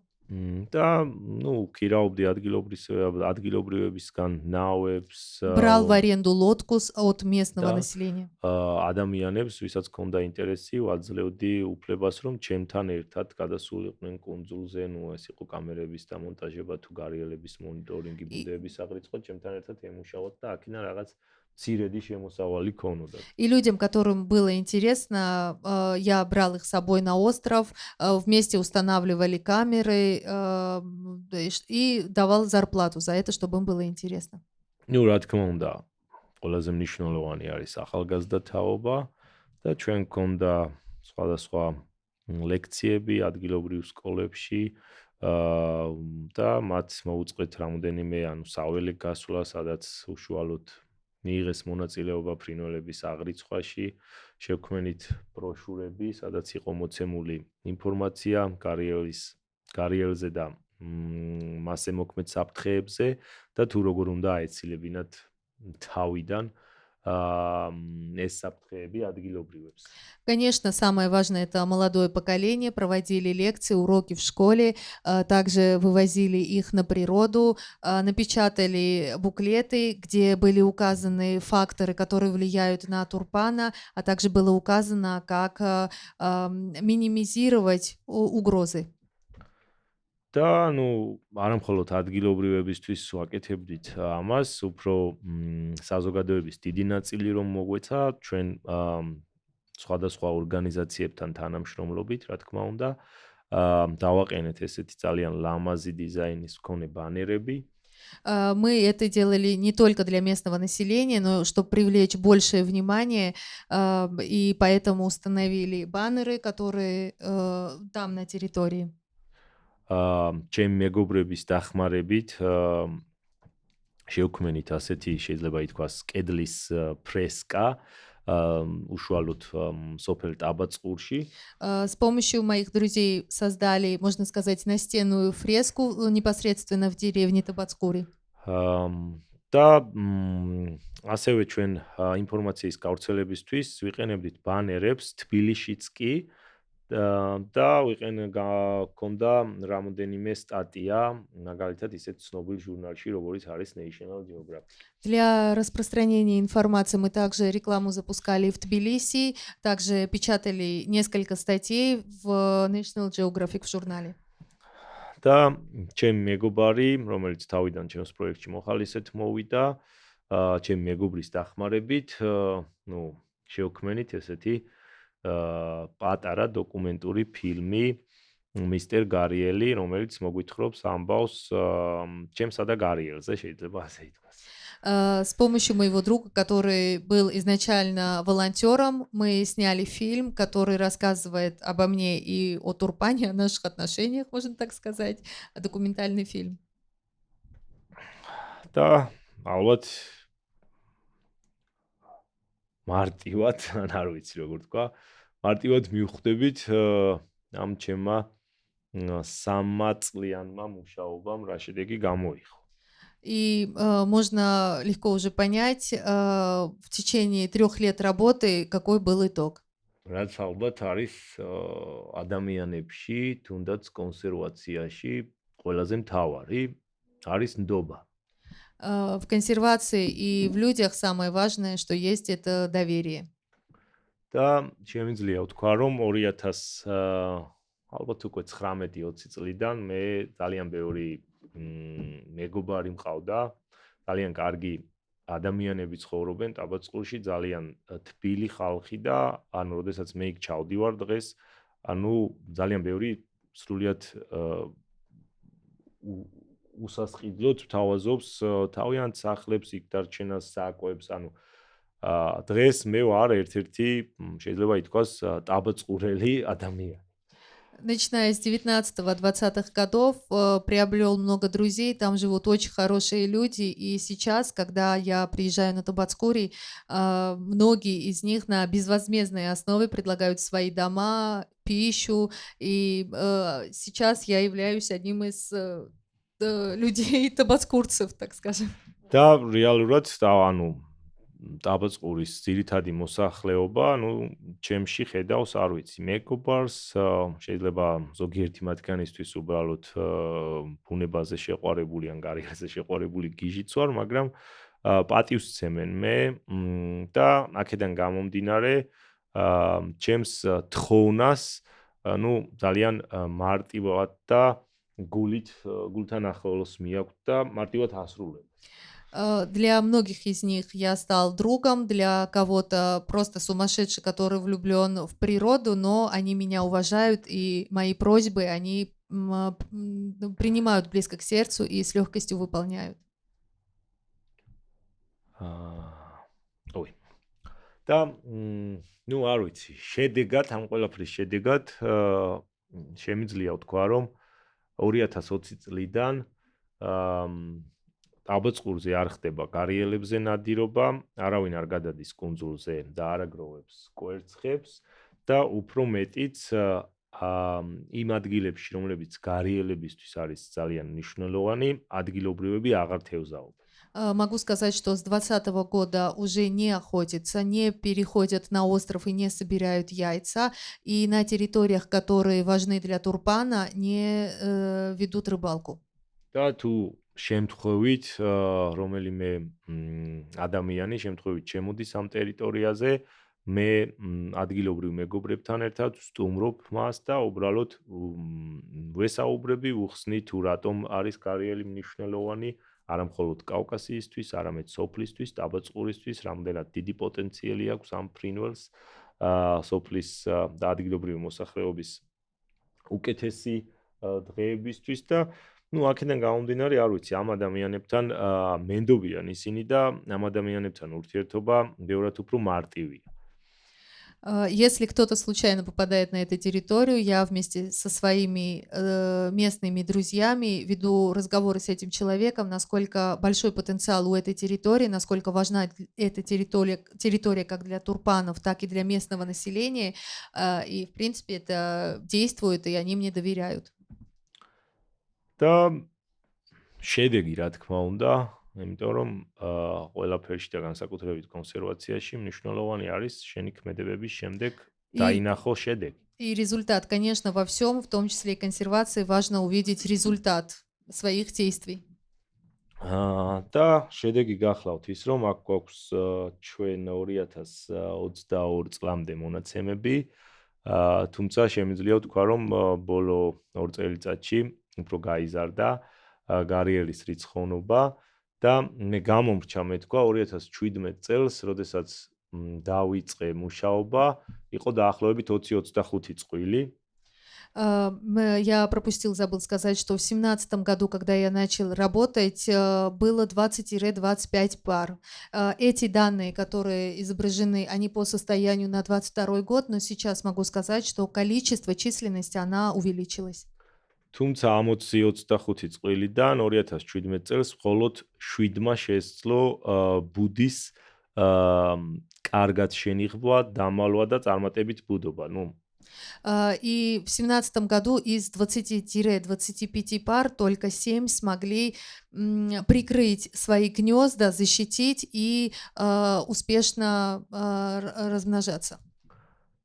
და ну ქირაობდი ადგილობრივებისგან ნავებს, Брал в аренду лодку от местного Да. населения. ადამიანებს, ვისაც ჰქონდა ინტერესი, ვაძლევდი უფლებას, რომ ჩემთან ერთად გადასულიყვნენ კუნძულზე, ну ეს იყო კამერების დამონტაჟება თუ გარიელების მონიტორინგი, ბუდეების აღრიცხვა, ჩემთან ერთად ემუშაოთ და აქედან რაღაც მცირედი შემოსავალი ქონოდა. И людям, которым было интересно, я брал их с собой на остров, вместе устанавливали камеры и давал зарплату за это, чтобы им было интересно. ну რა თქმა უნდა, ყველაზე მნიშვნელოვანი არის ახალგაზრდა თაობა და ჩვენ გქონდა სხვადასხვა ლექციები ადგილობრივ სკოლებში და მათ მოუწყეთ რამოდენიმე ანუ საველე გასვლა, სადაც უშუალოდ მიიღეს მონაწილეობა ფრინველების აღრიცხვაში, შევქმნით ბროშურები, სადაც იყო მოცემული ინფორმაცია გარიელზე და მასზე მოქმედ საფრთხეებზე და თუ როგორ უნდა აეცილებინათ თავიდან ეს საფრთხეები ადგილობრივებს. Конечно, самое важное — это молодое поколение, проводили лекции, уроки в школе, также вывозили их на природу, напечатали буклеты, где были указаны факторы, которые влияют на тюльпана, а также было указано, как минимизировать угрозы. და არა მხოლოდ ადგილობრივებისთვის ვაკეთებდით ამას, უფრო საზოგადოების დიდი ნაწილი რომ მოგვეცა ჩვენ სხვადასხვა ორგანიზაციებთან თანამშრომლობით, რა თქმა უნდა, დავაყენეთ ესეთი ძალიან ლამაზი დიზაინის მქონე ბანერები. Мы это делали не только для местного населения, но чтобы привлечь большее внимание, и поэтому установили баннеры, которые там на территории. ჩემი მეგობრების დახმარებით შევქმნით ასეთი შეიძლება ითქვას კედლის ფრესკა უშუალოდ სოფელ ტაბაწყურში. С помощью моих друзей создали, можно сказать, настенную фреску непосредственно в деревне Табацкури. და ასევე ჩვენ ინფორმაციის გავრცელებისთვის ვიყენებდით ბანერებს თბილისშიც კი და გქონდა რამოდენიმე სტატია, მაგალითად ისეთ ცნობილ ჟურნალში, როგორც არის National Geographic. Для распространения информации мы также рекламу запускали в Тбилиси, также печатали несколько статей в National Geographic в журнале. და ჩემი მეგობარი, რომელიც თავიდან ჩემს პროექტში მოხალისედ მოვიდა, ჩემი მეგობრის დახმარებით, შევქმნით ესეთი პატარა დოკუმენტური ფილმი მისტერ გარიელი, რომელიც მოგვითხრობს ამბავს ჩემსა და გარიელზე, შეიძლება ასე ითქვას. С помощью моего друга, который был изначально волонтером, мы сняли фильм, который рассказывает обо мне и о Турпане, о наших отношениях, можно так сказать, документальный фильм. და ალბათ მარტივად, არ ვიცი როგორ თქვა, მარტივად მივხვდებით ამ ჩემმა 3 წლიანმა მუშაობამ რა შედეგი გამოიღო. И можно легко уже понять в течение 3 лет работы, какой был итог. რაც ალბათ არის ადამიანებში, თუნდაც კონსერვაციაში ყველაზე მთავარი, არის ნდობა. В консервации и в людях самое важное, что есть, это доверие. და შემიძლია ვთქვა, რომ 2000 ალბათ უკვე 19-20 წლიდან მე ძალიან ბევრი მეგობარი მყავდა, ძალიან კარგი ადამიანები ცხოვრობენ ტაბაწყურში, ძალიან თბილი ხალხი და ანუ როდესაც მე იქ ჩავდივარ დღეს, ანუ ძალიან ბევრი სრულიად უსასყიდლოდ თავაზობს თავიანთ სახლებს, იქ დარჩენას, საკვებს, ანუ დღეს მე ვარ ერთ-ერთი შეიძლება ითქვას ტაბაწყურელი ადამიანი. Начиная с 19-20-х годов приобрел много друзей, там живут очень хорошие люди, и сейчас, когда я приезжаю на Табацкури, многие из них на безвозмездной основе предлагают свои дома, пищу, и сейчас я являюсь одним из людей табацкурцев, так скажем. და რეალურად ტაბაწყურის ძირითადი მოსახლეობა, ჩემში ხედავს, არ ვიცი, მეგობარს, შეიძლება ზოგიერთი მათგანისთვის უბრალოდ ბუნებაზე შეყვარებული ან გარიელზე შეყვარებული გიჟიც ვარ, მაგრამ პატივს სცემენ მე და აქედან გამომდინარე ჩემს თხოვნას, ძალიან მარტივად და გულთან ახლოს მიაკვთ და მარტივად ასრულებ. Для многих из них я стал другом, для кого-то просто сумасшедший, который влюблен в природу, но они меня уважают, и мои просьбы они принимают близко к сердцу и с легкостью выполняют. ой. და არ ვიცი, შედეგად, ამ ყველაფრის შედეგად შემიძლია ვთქვა, რომ 2020 წლიდან ტაბაწყურზე არ ხდება გარიელებზე ნადირობა, არავინ არ გადადის კუნძულზე და არ აგროვებს კვერცხებს და უფრო მეტიც იმ ადგილებში, რომლებიც გარიელებისთვის არის ძალიან მნიშვნელოვანი, ადგილობრივები აღარ თევზაობენ. Могу сказать, что с 2020 года уже не охотятся, не переходят на остров и не собирают яйца, и на территориях, которые важны для турпана, не ведут рыбалку. და თუ შემთხვევით რომელიმე ადამიანი შემთხვევით შემოდის ამ ტერიტორიაზე, მე ადგილობრივ მეგობრებთან ერთად ვსტუმრობ მას და უბრალოდ ვესაუბრები, ვუხსნი თუ რატომ არის კარიელი მნიშვნელოვანი არა მხოლოდ კავკასიისთვის, არამედ სოფლისთვის, ტაბაწყურისთვის, რამდენად დიდი პოტენციალი აქვს ამ ფრინველს, სოფლის და ადგილობრივი მოსახლეობის უკეთესი დღეებისთვის და აქედან გამომდინარე, არ ვიცი, ამ ადამიანებთან მენდობიან ისინი და ამ ადამიანებთან ურთიერთობა ბევრად უფრო მარტივია. Если кто-то случайно попадает на эту территорию, я вместе со своими местными друзьями веду разговоры с этим человеком, насколько большой потенциал у этой территории, насколько важна эта территория как для турпанов, так и для местного населения. И, в принципе, это действует, и они мне доверяют. და შედეგი, რა თქმა უნდა, იმიტომ რომ ყველაფერში და განსაკუთრებით კონსერვაციაში მნიშვნელოვანი არის შენი ქმედებების შემდეგ დაინახო შედეგი. И результат, конечно, во всем, в том числе и консервации, важно увидеть результат своих действий. და შედეგი გახლავთ ის, რომ აქ გვაქვს ჩვენ 2022 წლამდე მონაცემები, თუმცა შემიძლია ვთქვა, რომ ბოლო 2 წელიწადში უფრო გაიზარდა გარიელის რიცხოვნობა და მე გამომრჩა მეთქვა 2017 წელს, როდესაც დავიწყე მუშაობა, იყო დაახლოებით 20-25 წყვილი. Я пропустил, забыл сказать, что в 2017 году, когда я начал работать, было 20-25 пар. Эти данные, которые изображены, они по состоянию на 2022 год, но сейчас могу сказать, что количество, численность, она увеличилась. თუმცა 20-25 წლიდან 2017 წელს მხოლოდ 7-მა შესძლო ბუდის კარგად შენიღვა, დამალვა და წარმატებით ბუდობა. И в 2017 году из 20-25 пар только 7 смогли прикрыть свои гнезда, защитить и успешно размножаться.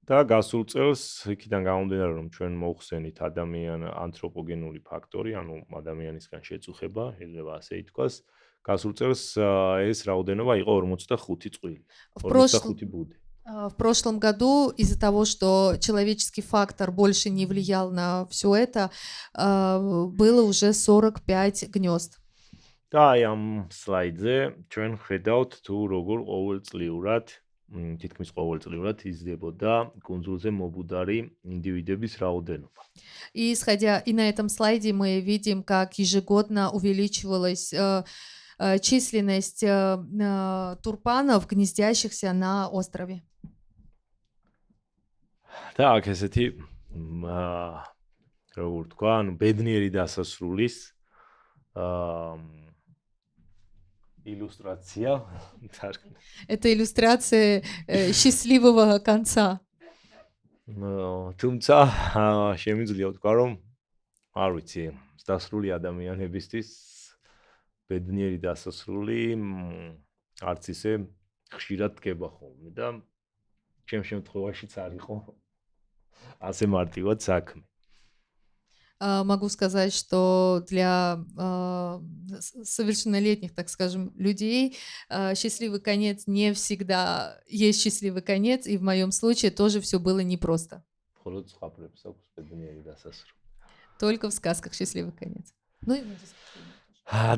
და გასულ წელს იქიდან გამომდინარე, რომ ჩვენ მოხსენით ანთროპოგენური факტორი, ანუ ადამიანისგან შეწუხება, შეიძლება ასე ითქვას, გასულ წელს ეს რაოდენობა იყო 45 წყვილი, 45 ბუდი. В прошлом году из-за того, что человеческий фактор больше не влиял на все это, было уже 45 гнезд. და აი ამ სლაიდზე ჩვენ ხედავთ თუ როგორ ყოველწლიურად თითქმის ყოველწლიურად იზრდებოდა კუნძულზე მობუდარი ინდივიდების рауденობა. И на этом слайде мы видим, как ежегодно увеличивалась численность турпанов, гнездящихся на острове. და აქ ესეთი როგორ თქვა, ბედნიერი დასასრულის иллюстрация. Это иллюстрация счастливого конца. თუმცა შემიძლია ვთქვა, რომ არ ვიცი, დასასრული ადამიანებისთვის ბედნიერი დასასრული არც ისე ხშირად დგება ხოლმე და ჩემ შემთხვევაშიც არ იყო ასე მარტივად საქმე. Могу сказать, что для совершеннолетних, так скажем, людей счастливый конец не всегда есть счастливый конец, и в моем случае тоже все было непросто. Только в сказках счастливый конец. Ну и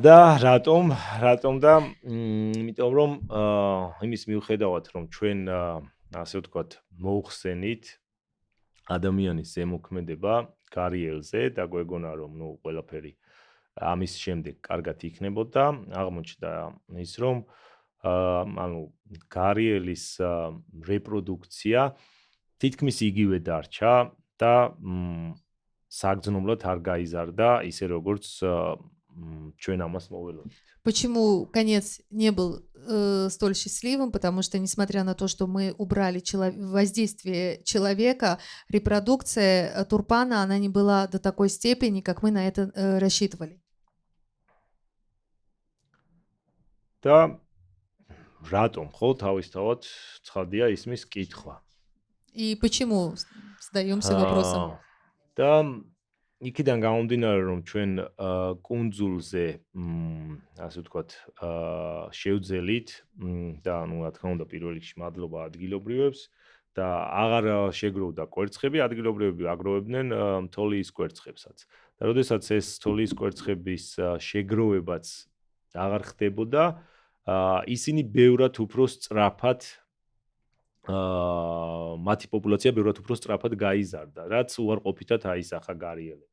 და რატომ და იმიტომ რომ იმის მიუხედავად რომ ჩვენ ასე ვთქვათ მოუხსენით ადამიანის ზემოქმედება კარიელზე და გვეგონა რომ ყველაფერი ამის შემდეგ კარგად იქნებოდა, აღმოჩნდა ის რომ კარიელის რეპროდუქცია თითქმის იგივე დარჩა და საგრძნობლად არ გაიზარდა ისე როგორც ჩვენ ამას მოველოდით. Почему конец не был столь счастливым? Потому что, несмотря на то, что мы убрали воздействие человека, репродукция турпана, она не была до такой степени, как мы на это рассчитывали. და რატომ ხო თავისთავად ცხადია ისმის კითხვა. И почему задаемся вопросом? და იქიდან გამომდინარე რომ ჩვენ კუნძულზე ასე ვთქვათ შევძელით და ნუ რა თქმა უნდა პირველ რიგში მადლობა ადგილობრივებს და აღარ შეგროვდა კვერცხები, ადგილობრივები აგროვებდნენ თოლის კვერცხებსაც. და როდესაც ეს თოლის კვერცხების შეგროვებაც აღარ ხდებოდა, ისინი ბევრად უფრო სწრაფად მათი პოპულაცია ბევრად უფრო სწრაფად გაიზარდა, რაც უარყოფითად აისახა გარიელებს.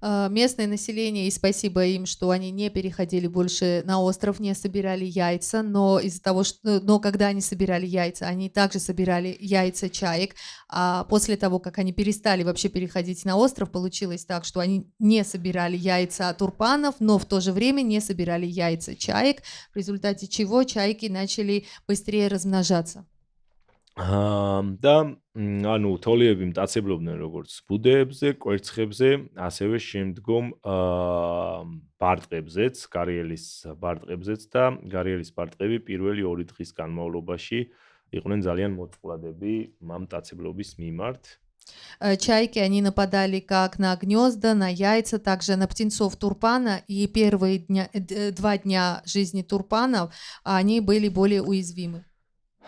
Местное население, и спасибо им, что они не переходили больше на остров, не собирали яйца, но из-за того, но когда они собирали яйца, они также собирали яйца чаек, а после того, как они перестали вообще переходить на остров, получилось так, что они не собирали яйца турпанов, но в то же время не собирали яйца чаек, в результате чего чайки начали быстрее размножаться. და ანუ თოლიები მტაცებლობდნენ როგორც ბუდეებზე, კვერცხებზე, ასევე შემდგომ ბარტყებზეც, გარიელის ბარტყებზეც და გარიელის ბარტყები პირველი 2 დღის განმავლობაში იყვნენ ძალიან მოწყვლადები ამ მტაცებლობის მიმართ. Чайки, они нападали как на гнезда, на яйца, также на птенцов турпана, и первые 2 дня жизни турпанов, они были более уязвимы.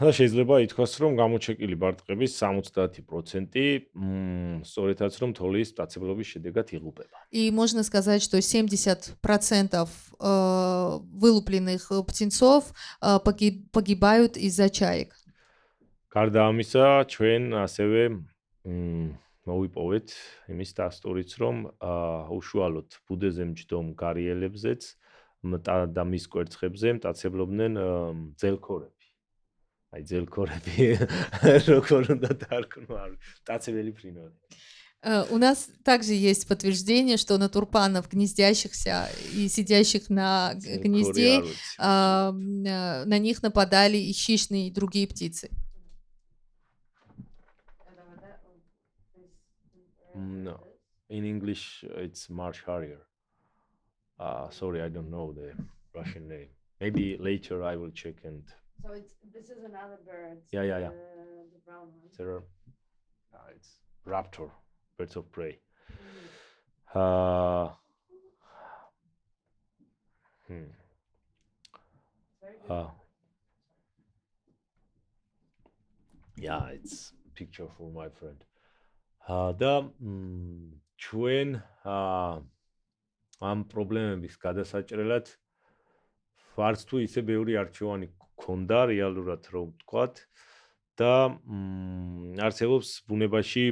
და შეიძლება ითქვას, რომ გამოჩეკილი ბარტყების 70% სწორედაც რომ თოლის მტაცებლობის შედეგად იღუპება. И можно сказать, что 70% вылупленных птенцов погибают из-за чаек. გარდა ამისა, ჩვენ ასევე მოვიპოვეთ იმის დასტურიც, რომ უშუალოდ ბუდეზე მჯდომ გარიელებზეც და მის კვერცხებზე მტაცებლობდნენ ძელქორები. Ai ძელქორები როგორ უნდა დარქმო, მტაცებელი ფრინველები. У нас также есть подтверждение, что на турпанов, гнездящихся и сидящих на гнезде, на них нападали и хищные, и другие птицы. No, in English it's marsh harrier. Sorry, I don't know the Russian name. Maybe later I will check and. So this is another bird. Yeah. The brown one. It's raptor, birds of prey. Yeah, it's picture for my friend. და ჩვენ ამ პრობლემების გადასაჭრელად ვარც თუ ისე ბევრი არჩევანი გქონდა რეალურად რომ ვთქვათ და არსებობს ბუნებაში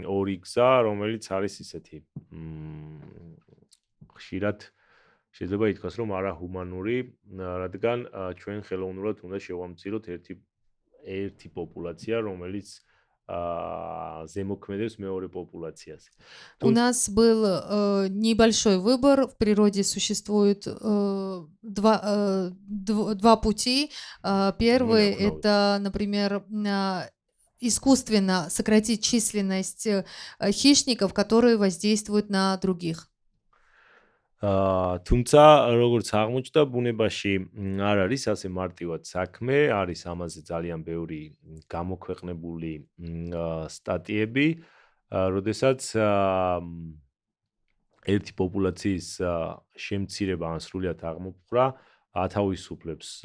ორი გზა, რომელიც არის ისეთი ხშირად შეიძლება ითქვას რომ არაჰუმანური, რადგან ჩვენ ხელოვნურად უნდა შევამციროთ ერთი პოპულაცია, რომელიც ზემოქმედებს მეორე популяციას. У нас был небольшой выбор. В природе существует два пути. Первый – это, например, искусственно сократить численность хищников, которые воздействуют на других. თუმცა როგორც აღმოჩნდა ბუნებაში არ არის ასე მარტივად საქმე, არის ამაზე ძალიან ბევრი გამოქვეყნებული სტატიები, როდესაც ერთი პოპულაციის შემცირება ან სრულად აღმოფხვრა ათავისუფლებს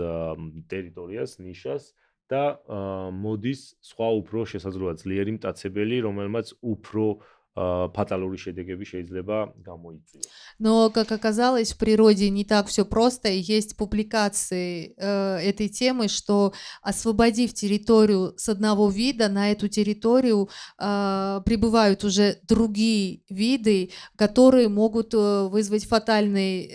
ტერიტორიას, ნიშას და მოდის სხვა უფრო შესაძლოა ძლიერი მტაცებელი, რომელმაც უფრო фатальные შედეგები შეიძლება გამოიწვიოს. Но, как оказалось, в природе не так все просто, и есть публикации этой темы, что освободив территорию с одного вида, на эту территорию прибывают уже другие виды, которые могут вызвать фатальный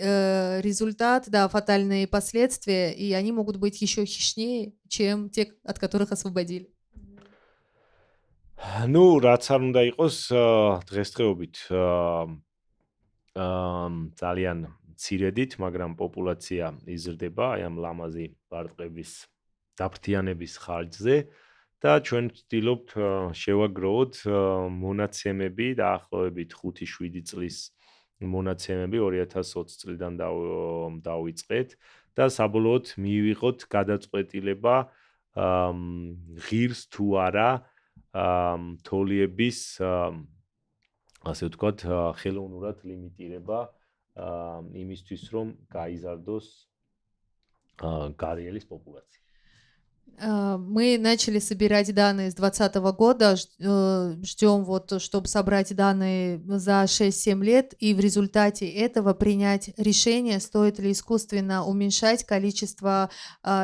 результат, да, фатальные последствия, и они могут быть еще хищнее, чем те, от которых освободили. Ну, რაც არ უნდა იყოს დღესდღეობით ძალიან მცირედით, მაგრამ პოპულაცია იზრდება აი ამ ლამაზი ბარტყების დაფრთიანების ხარჯზე და ჩვენ ვცდილობთ შევაგროვოთ მონაცემები დაახლოებით 5-7 წლის მონაცემები 2020 წლიდან დავიწყეთ და საბოლოოდ მივიღოთ გადაწყვეტილება ღირს თუ არა თოლიების ასე ვთქვათ ხელოვნურად ლიმიტირება იმისთვის რომ გაიზარდოს гариელის популяция. Мы начали собирать данные с 2020 года, ждем вот, чтобы собрать данные за 6-7 лет, и в результате этого принять решение, стоит ли искусственно уменьшать количество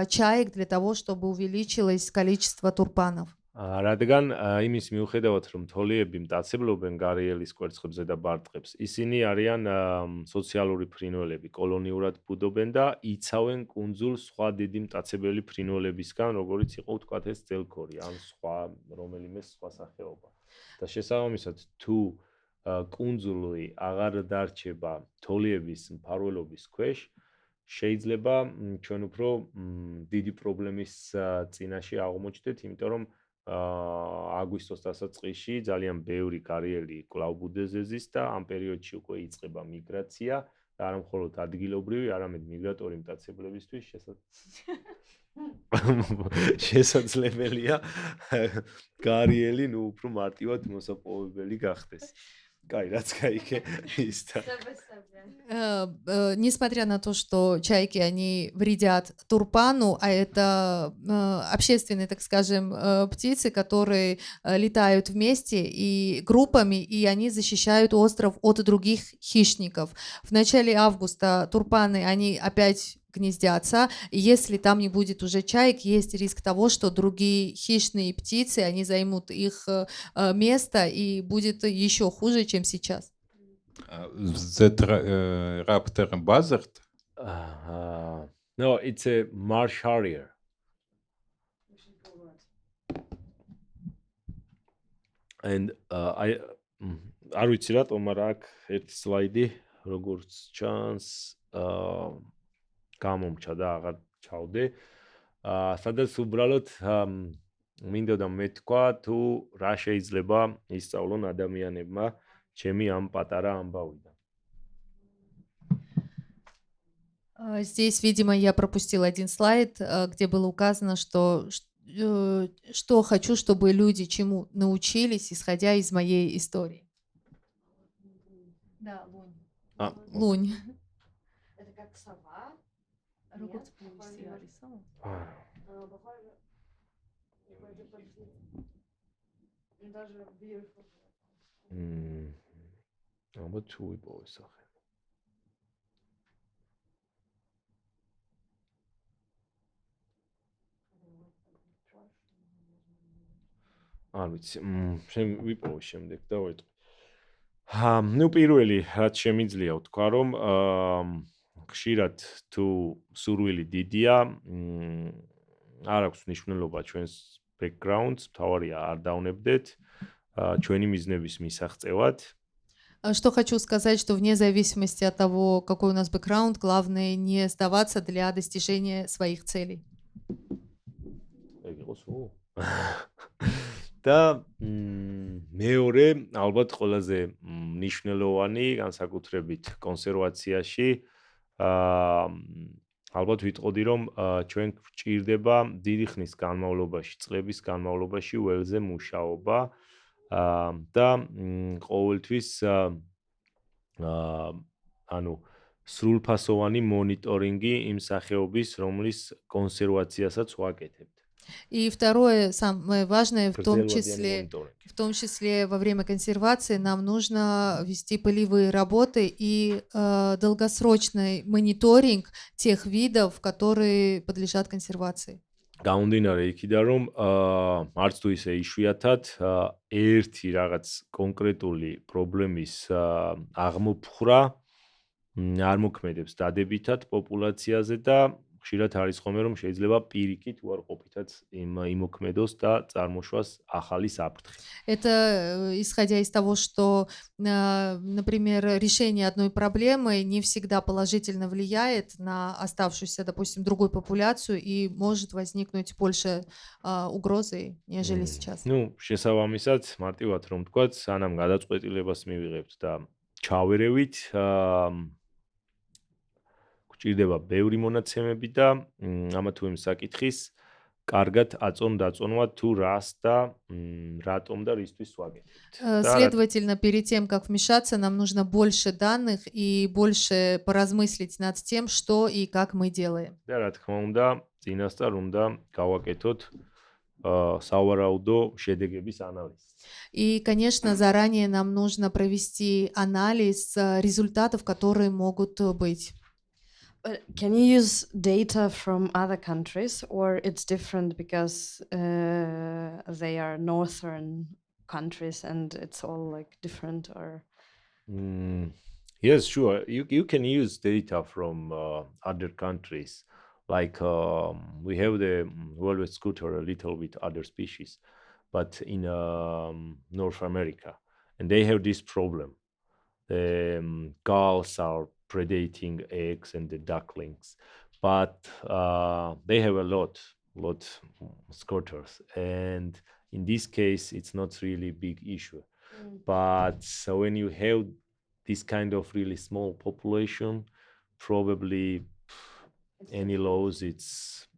чаек для того, чтобы увеличилось количество турпанов. რადგან იმის მიუხედავად რომ თოლიები მტაცებლობენ гариელის კვერცხებზე და ბარტყებს, ისინი არიან სოციალური ფრინველები, კოლონიურად ბუდობენ და იცავენ კუნძულ სხვა დიდი მტაცებელი ფრინველებისგან, როგორიც იყო ვთქვათ ეს ძელქორი, ან სხვა რომელიმე სხვა სახეობა. და შესაბამისად თუ კუნძული აღარ დარჩება თოლიების მფარველობის ქვეშ, შეიძლება ჩვენ უფრო დიდი პრობლემის წინაშე აღმოჩნდეთ, იმიტომ რომ აგვისტოს დასაწყისში ძალიან ბევრი კარიერი კვლავ ბუდეზე ზის და ამ პერიოდში უკვე იწყება მიგრაცია და არა მხოლოდ ადგილობრივი, არამედ მიგრატორი მტაცებლებისთვის შესაძლებელია კარიელი უფრო მარტივად მოსაპოვებელი გახდეს. Несмотря на то, что чайки, они вредят турпану, а это общественные, так скажем, птицы, которые летают вместе и группами, и они защищают остров от других хищников. В начале августа турпаны, они опять гнездятся, и если там не будет уже чаек, есть риск того, что другие хищные птицы, они займут их место, и будет еще хуже, чем сейчас. The raptor buzzard? No, it's a marsh harrier. And არ ვიცი რატომ, მაგრამ აქ ერთი სლაიდი, როგორც ჩანს, გამომჩა და აღარ ჩავდე. სადაც უბრალოდ მინდოდა მეთქვა თუ რა შეიძლება ისწავლონ ადამიანებმა ჩემი ამ патара ამბავიდან. Здесь, видимо, я пропустила один слайд, где было указано, что хочу, чтобы люди чему научились, исходя из моей истории. Да, лунь. Лунь. Это как сова. Даже beautiful. ალბათ თუ იპოვეს სახე. არ ვიცი, ვიპოვე შემდეგ და ვეტყვი. ნუ პირველი რაც შემიძლია ვთქვა რომ ხშირად თუ სურვილი დიდია, არ აქვს მნიშვნელობა ჩვენს background-ს, თავარია არ დავნებდეთ ჩვენი მიზნების მისაღწევად. Что хочу сказать, что вне зависимости от того, какой у нас бэкграунд, главное не сдаваться для достижения своих целей. და მეორე, ალბათ ყველაზე მნიშვნელოვანი, განსაკუთრებით კონსერვაციაში, ალბათ ვიტყოდი, რომ ჩვენ გვჭირდება დიდი ხნის განმავლობაში, წლების განმავლობაში ველზე მუშაობა და ყოველთვის ანუ სრულფასოვანი мониторинги იმ სახეობის, რომლის კონსერვაციასაც ვაკეთებთ. И второе, самое важное, в том числе во время консервации нам нужно вести полевые работы и долгосрочный мониторинг тех видов, которые подлежат консервации. გამომდინარე იქიდან რომ არც თუ ისე იშვიათად ერთი რაღაც კონკრეტული პრობლემის აღმოფხვრა არ მოქმედებს დადებითად популяციაზე და ხშირად არის ხოლმე რომ შეიძლება პირიქით უარყოფითად იმოქმედოს და წარმოშვას ახალი საფრთხე. Это исходя из того, что, например, решение одной проблемы не всегда положительно влияет на оставшуюся, допустим, другую популяцию и может возникнуть больше угрозы, нежели сейчас. Ну, შესაბამისად, მარტივად რომ ვთქვათ, სანამ გადაწყვეტილებას მივიღებთ და ჩავერევით გვჭირდება ბევრი მონაცემები და ამა თუ იმ საკითხის კარგად აწონ-დაწონვა თუ რას და რატომ და რისთვის ვაკეთებთ. Следовательно, перед тем, как вмешаться, нам нужно больше данных и больше поразмыслить над тем, что и как мы делаем. და რა თქმა უნდა, წინასწარ უნდა გავაკეთოთ სავარაუდო შედეგების ანალიზი. И, конечно, заранее нам нужно провести анализ результатов, которые могут быть. But can you use data from other countries, or it's different because they are northern countries and it's all like different? Or Yes, sure. You can use data from other countries. Like we have the velvet scooter a little bit other species, but in North America, and they have this problem. The gulls are predating eggs and the ducklings, but they have a lot scooters, and in this case it's not really big issue. But so when you have this kind of really small population, probably any laws it's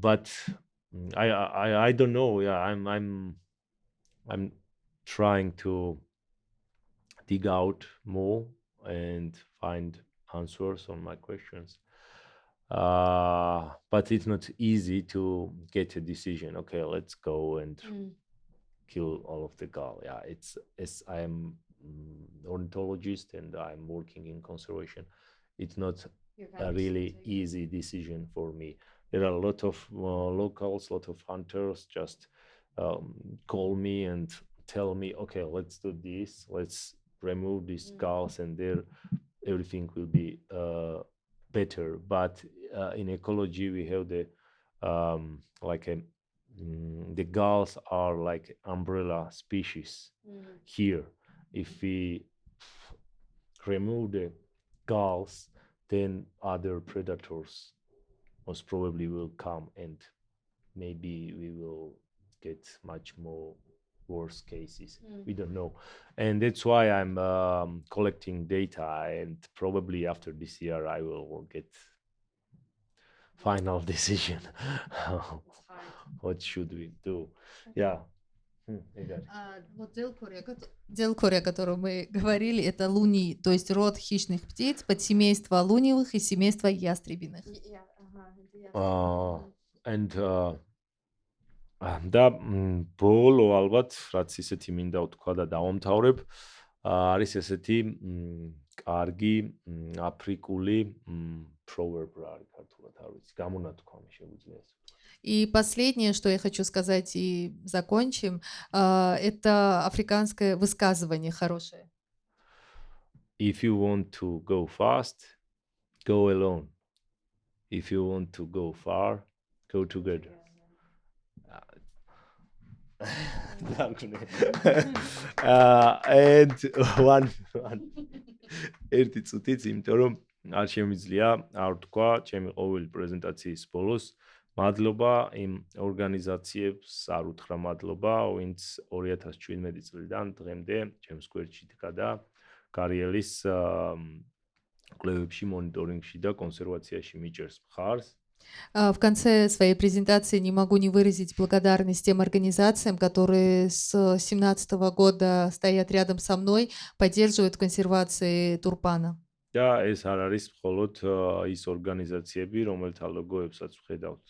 but I don't know. Yeah, I'm trying to dig out more and find answers on my questions. But it's not easy to get a decision. Okay, let's go and kill all of the gull. Yeah, it's I'm ornithologist and I'm working in conservation. It's not a really easy decision for me. There are a lot of locals, a lot of hunters just call me and tell me, okay, let's do this, let's remove these gulls and there everything will be better. But in ecology we have the the gulls are like umbrella species here. If we remove the gulls, then other predators most probably will come and maybe we will get much more worse cases. We don't know, and that's why I'm collecting data, and probably after this year I will get final decision. What should we do? Yeah. Вот Делкория, о котором мы говорили, это луни, то есть род хищных птиц, подсемейство луневых и семейство ястребиных. And და ბოლო ალბათ რაც ისეთი მინდა ვთქვა და დავამთავრებ არის ესეთი კარგი აფრიკული proverb რა არის ქართულად არ ვიცი გამონათქვამი შეგვიძლია ეს. И последнее, что я хочу сказать и закончим, это африканское высказывание хорошее. If you want to go fast, go alone. If you want to go far, go together. And one ერთი წუთიც, იმიტომ რომ არ შემიძლია არ თქვა ჩემი ყოველი პრეზენტაციის ბოლოს მადლობა იმ ორგანიზაციებს, არ უთხრა მადლობა, ვინც 2017 წლიდან დღემდე ჩემს გვერდში დგა და კარიელის კვლევებში, მონიტორინგში და კონსერვაციაში მიჭერს მხარს. В конце своей презентации не могу не выразить благодарность тем организациям, которые с 2017 года стоят рядом со мной, поддерживают в консервации тюрпана. და ეს არ არის მხოლოდ ის ორგანიზაციები, რომელთა ლოგოებსაც ვხედავთ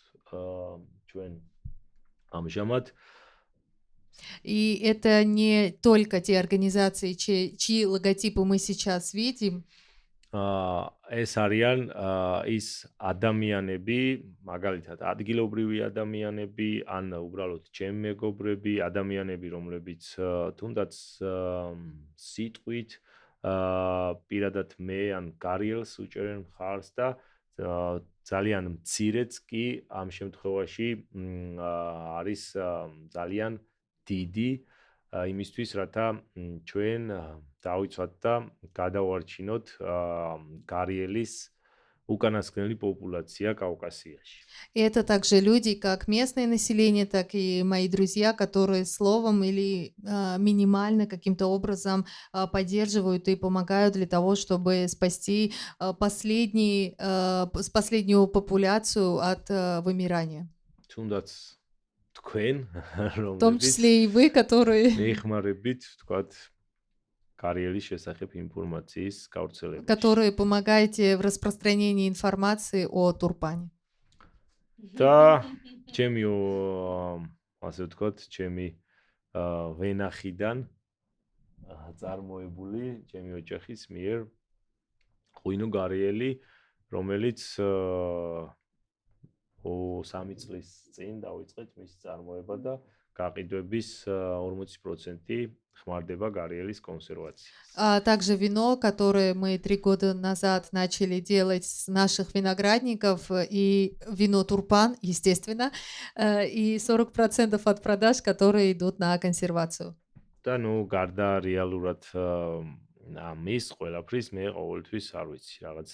ჩვენ ამჟამად. И это не только те организации, чьи логотипы мы сейчас видим. ეს არიან ის ადამიანები, მაგალითად ადგილობრივი ადამიანები, ან უბრალოდ ჩემი მეგობრები, ადამიანები, რომლებიც თუნდაც სიტყვით პირადად მე ან კარიელს უჭერენ მხარს და ძალიან მცირეც კი ამ შემთხვევაში არის ძალიან დიდი იმისთვის, რათა ჩვენ დავიცვათ და გადავარჩინოთ კარიელის უკანასკნელი პოპულაცია კავკასიაში. И это также люди, как местное население, так и мои друзья, которые словом или минимально каким-то образом поддерживают и помогают для того, чтобы спасти последнюю популяцию от вымирания. თუნდაც თქვენ, В том რომლებიც числе и вы, которые ეხმარებით, ვთქვათ, კარიერის შესახებ ინფორმაციის გავრცელებაში. помогаете в распространении информации о Турпане. და ჩემი ასე ვთქვათ, ჩემი ვენახიდან წარმოებული ჩემი ოჯახის მიერ ღვინო გარეელი, რომელიც 3 წლის წინ დავიწყეთ მის წარმოება და გაყიდვების 40% ხმარდება გარეელის კონსერვაციას. А также вино, которое мы 3 года назад начали делать с наших виноградников, и вино Турпан, естественно, и 40% от продаж, которые идут на консервацию. და ნუ გარდა რეალურად ამის ყველაფრის მე ყოველთვის არ ვიცი რაღაც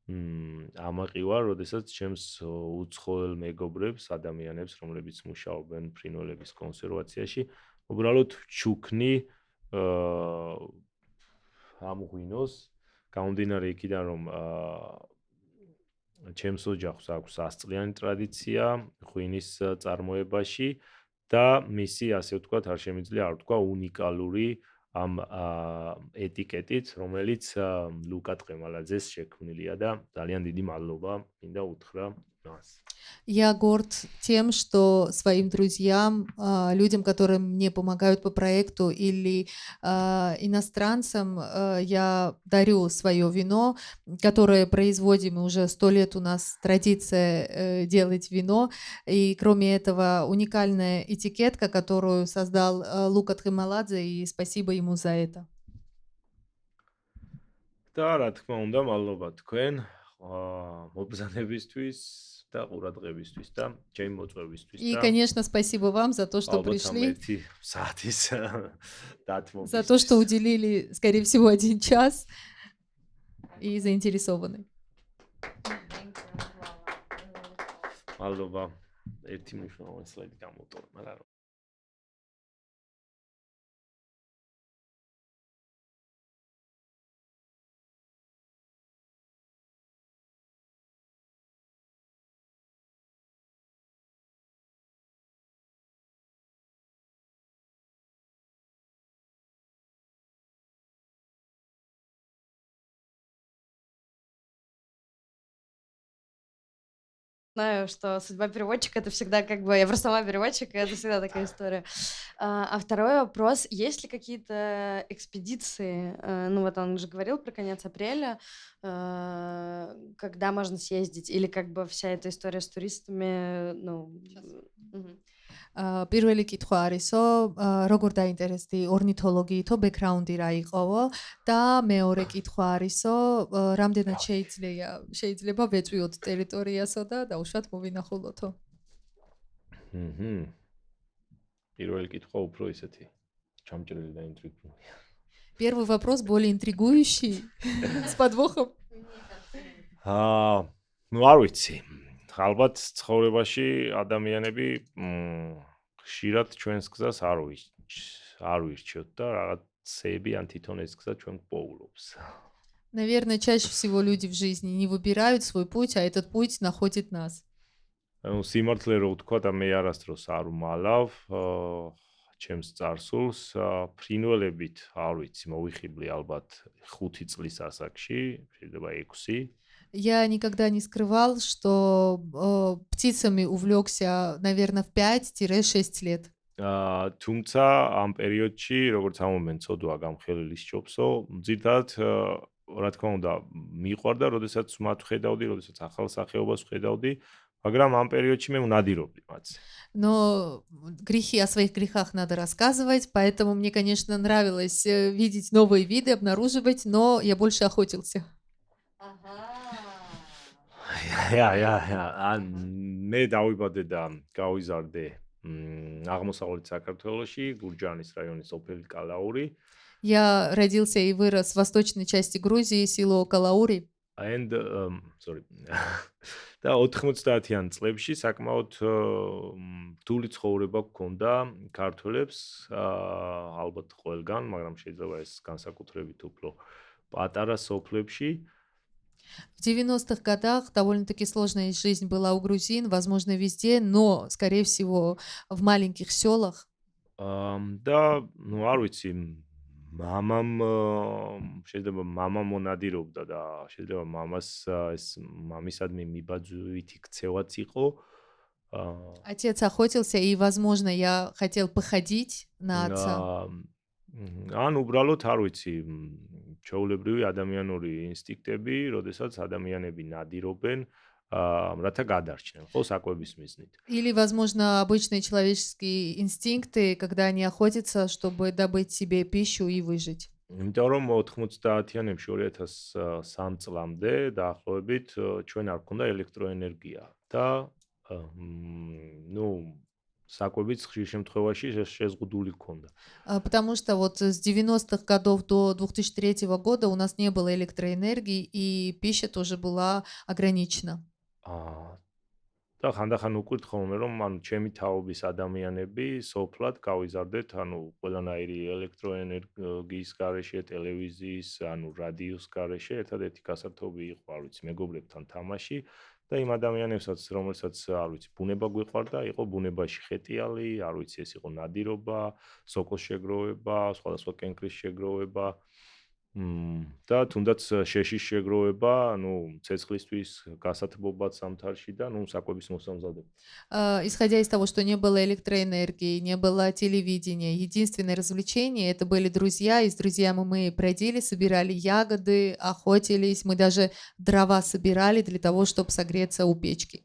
ამაყი ვარ, როდესაც ჩემს უცხოელ მეგობრებს, ადამიანებს, რომლებიც მუშაობენ ფრინველების კონსერვაციაში, უბრალოდ ჩუქნი ამ ღვინოს, გამომდინარე იქიდან, რომ ჩემს ოჯახს აქვს 100 წლიანი ტრადიცია ღვინის წარმოებაში და მისი, ასე ვთქვათ, არ შემიძლია არ ვთქვა უნიკალური ამ ეტიკეტით, რომელიც ლუკა ტყემალაძეს შექმნილია და ძალიან დიდი მადლობა მინდა უთხრა მას. Я горд тем, что своим друзьям, людям, которые мне помогают по проекту, или иностранцам, я дарю свое вино, которое производим, и уже 100 лет у нас традиция делать вино. И кроме этого, уникальная этикетка, которую создал Лука Тхемаладзе, и спасибо ему за это. და რა თქმა უნდა, მადლობა თქვენ მობრძანებისთვის და ყურადღებისთვის და ჩემი მოწვევისთვის И, და конечно, спасибо вам за то, что пришли, საათის დათმობის. за то, что уделили, скорее всего, 1 час и заинтересованы. მადლობა. ერთი მნიშვნელოვანი სლაიდი გამოვტოვე, მაგრამ Знаю, что судьба переводчика — это всегда как бы... Я просто сама переводчик, и это всегда такая история. А второй вопрос. Есть ли какие-то экспедиции? Ну вот он же говорил про конец апреля. Когда можно съездить? Или как бы вся эта история с туристами... Ну... პირველი კითხვა არისო, როგორ დაინტერესდი ორნითოლოგიითო ბექგრაუნდი რა იყოვო და მეორე კითხვა არისო, რამდენად შეიძლება ვეწვიოთ ტერიტორიასო და დაუშვათ მოვინახულოთო. პირველი კითხვა უფრო ისეთი ჩამჭრელი და ინტრიგული. Первый вопрос более интригующий, с подвохом. Ну არ ვიცი. ალბათ ცხოვრებაში ადამიანები ხშირად ჩვენს გზას არ ვირჩევთ და რაღაცები ან თვითონ ეს გზა ჩვენ გვპოულობს. Наверное, чаще всего люди в жизни не выбирают свой путь, а этот путь находит нас. Ну, სიმართლე რო ვთქვა და მე არასდროს არ ვმალავ ჩემს წარსულს, ფრინველებით არ ვიცი, მოვიხიბლი ალბათ 5 წლის ასაკში, შეიძლება 6. Я никогда не скрывал, что птицами увлекся, наверное, в 5-6 лет. თუმცა ამ პერიოდში, როგორც ამომენ ცოდვა გამხელილი სჯობსო, ძირთადად რა თქმა უნდა, მიყვარდა, როდესაც მათ ხედავდი, როდესაც ახალ სახეობას ხედავდი, მაგრამ ამ პერიოდში მე უნადირობდი მათზე. Но грехи, о своих грехах надо рассказывать, поэтому мне, конечно, нравилось видеть новые виды, обнаруживать, но я больше охотился. მე დავიბადე და გავიზარდე აღმოსავლეთ საქართველოში, გურჯაანის რაიონის სოფელი კალაური. Я родился и вырос в восточной части Грузии, село Калаури. and sorry და 90-იან წლებში საკმაოდ რთული ცხოვრება გქონდა ქართველებს ალბათ ყველგან, მაგრამ შეიძლება ეს განსაკუთრებით უფრო პატარა სოფლებში. В 90-х годах довольно-таки сложная жизнь была у грузин, возможно, везде, но, скорее всего, в маленьких селах. და ну არ ვიცი მამამ შეიძლება მამა მონადირობდა და შეიძლება მამას ეს მამისადმი მიბაძვითი ქცევაც იყო. Отец охотился, и, возможно, я хотел походить на отца. ან უბრალოდ არ ვიცი ჩვეულებრივი ადამიანური ინსტინქტები, როდესაც ადამიანები ნადირობენ, რათა გადარჩნენ, ხო, საკვების მიზნით. Или, возможно, обычные человеческие инстинкты, когда они охотятся, чтобы добыть себе пищу и выжить. იმიტომ რომ 90-იანებში 2003 წლამდე დაახლოებით ჩვენ არ გქონდა ელექტროენერგია და ну საკვებიც ხშირ შემთხვევაში შეზღუდული გქონდა. Потому что вот с 90-х годов до 2003 года у нас не было электроэнергии, и пища тоже была ограничена. და ხანდახან უკვირთ ხოლმე რომ ანუ ჩემი თაობის ადამიანები სოფლად გავიზარდეთ ანუ ყველანაირი ელექტროენერგიის გარეშე, ტელევიზიის, ანუ რადიოს გარეშე, ერთადერთი გასართობი იყო, არ ვიცი, მეგობრებთან თამაში და იმ ადამიანებსაც, რომელსაც არ ვიცი, ბუნება გვიყვარდა, იყო ბუნებაში ხეტიალი, არ ვიცი, ეს იყო ნადირობა, სოკოს შეგროვება, სხვადასხვა კენკრის შეგროვება. და თუნდაც შეშის შეგროვება, ну, ცეცხლისთვის გასათბობად სამთარში და ну, საკვების მოსამზადება. Исходя из того, что не было электроэнергии, не было телевидения, единственное развлечение это были друзья, и с друзьями мы бродили, собирали ягоды, охотились, мы даже дрова собирали для того, чтобы согреться у печки.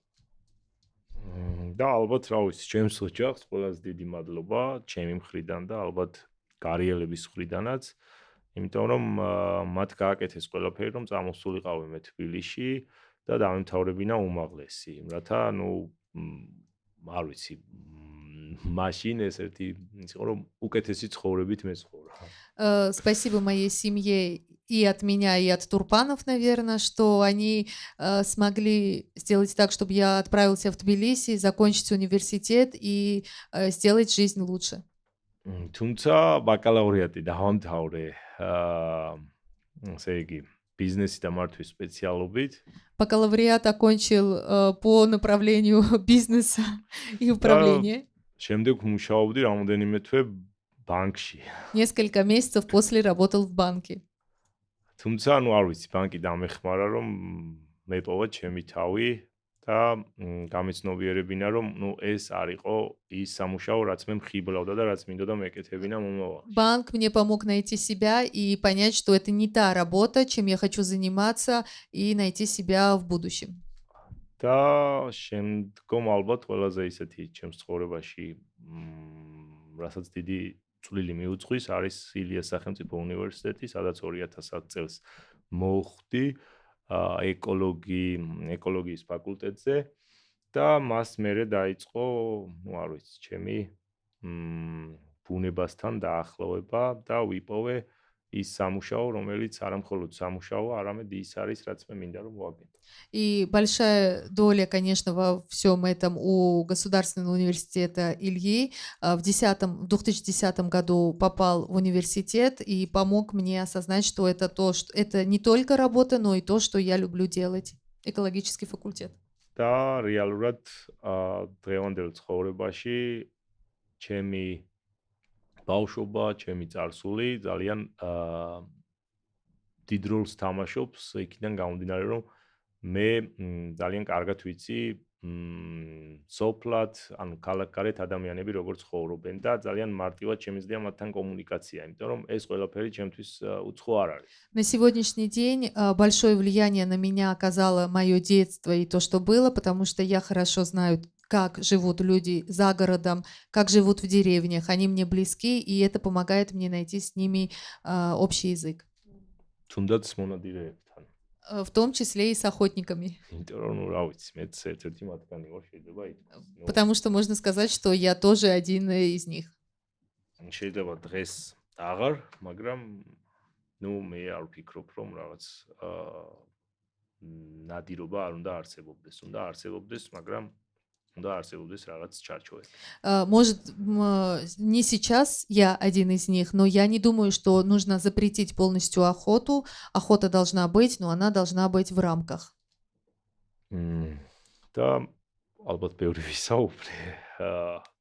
და ალბათ რა ვიცი, ჩემს ოჯახს ყველაზე დიდი მადლობა, ჩემი მხრიდან და ალბათ კარიელების მხრიდანაც. იმიტომ რომ მათ გააკეთეს ყველაფერი რომ წამოსულიყავი მე თბილისში და დავემთავრებინა უმაღლესი. რათა ну არ ვიცი მაშინ ეს ერთი იყო რომ უკეთესი ცხოვრებით მეცხოვრა. Спасибо моей семье и от меня, и от Турпанов, наверное, что они смогли сделать так, чтобы я отправился в Тбилиси, закончить университет и сделать жизнь лучше. თუმცა ბაკალავრიატი დავამთავრე ასე იგი ბიზნესი და მართვის სპეციალობით. Бакалавриат окончил по направлению бизнеса и управления. შემდეგ მუშაობდი რამოდენიმე თვე ბანკში. Несколько месяцев после работал в банке. თუმცა, ну, არ ვიცი, ბანკი დამეხმარა, რომ მეპოვა ჩემი თავი და გამეცნობიერებინა, რომ ну ეს არ იყო ის სამუშაო, რაც მე მხიბლავდა და რაც მინდოდა მეკეთებინა მომავალში. Банк мне помог найти себя и понять, что это не та работа, чем я хочу заниматься, и найти себя в будущем. და შემდგომ ალბათ ყველაზე ისეთი ჩემს ცხოვრებაში, რასაც დიდი წვლილი მიუძღვის, არის ილიას სახელმწიფო უნივერსიტეტი, სადაც 2010 წელს მოვხვდი ეკოლოგიის ფაკულტეტზე და მას მერე დაიწყო, ну, არ ვიცი, ჩემი ბუნებასთან დაახლოვება და ვიპოვე ის სამუშაო, რომელიც არამხოლოდ სამუშაო, არამედ ის არის, რაც მე მინდა რომ ვაგებო. И большая доля, конечно, во всем этом у Государственного университета Ильи. В 2010 году попал в университет и помог мне осознать, что это это не только работа, но и то, что я люблю делать. Экологический факультет. და რეალურად დღევანდელ ცხოვრებაში ჩემი ბავშვობა, ჩემი წარსული ძალიან დიდ როლს თამაშობს იქიდან გამომდინარე, რომ მე ძალიან კარგად ვიცი სოფლად, ანუ ქალაქგარეთ ადამიანები როგორ ცხოვრობენ და ძალიან მარტივად შემიძლია მათთან კომუნიკაცია, იმიტომ რომ ეს ყველაფერი ჩემთვის უცხო არ არის. На сегодняшний день большое влияние на меня оказало мое детство и то, что было, потому что я хорошо знаю, как живут люди за городом, как живут в деревнях. Они мне близки, и это помогает мне найти с ними общий язык. თუნდაც მონადირეებთან. В том числе и с охотниками. იმიტომ რომ ну რა ვიცი, მეც ერთ-ერთი მათგანი ვარ, შეიძლება ითქვას. Потому что можно сказать, что я тоже один из них. შეიძლება დღეს აღარ, მაგრამ ну მე არ ვფიქრობ, რომ რაღაც ნადირობა არ უნდა არსებობდეს, მაგრამ უნდა არსებობდეს რაღაც ჩარჩოები. Может, не сейчас я один из них, но я не думаю, что нужно запретить полностью охоту. Охота должна быть, но она должна быть в рамках. და ალბათ ბევრი ვისაუბრე,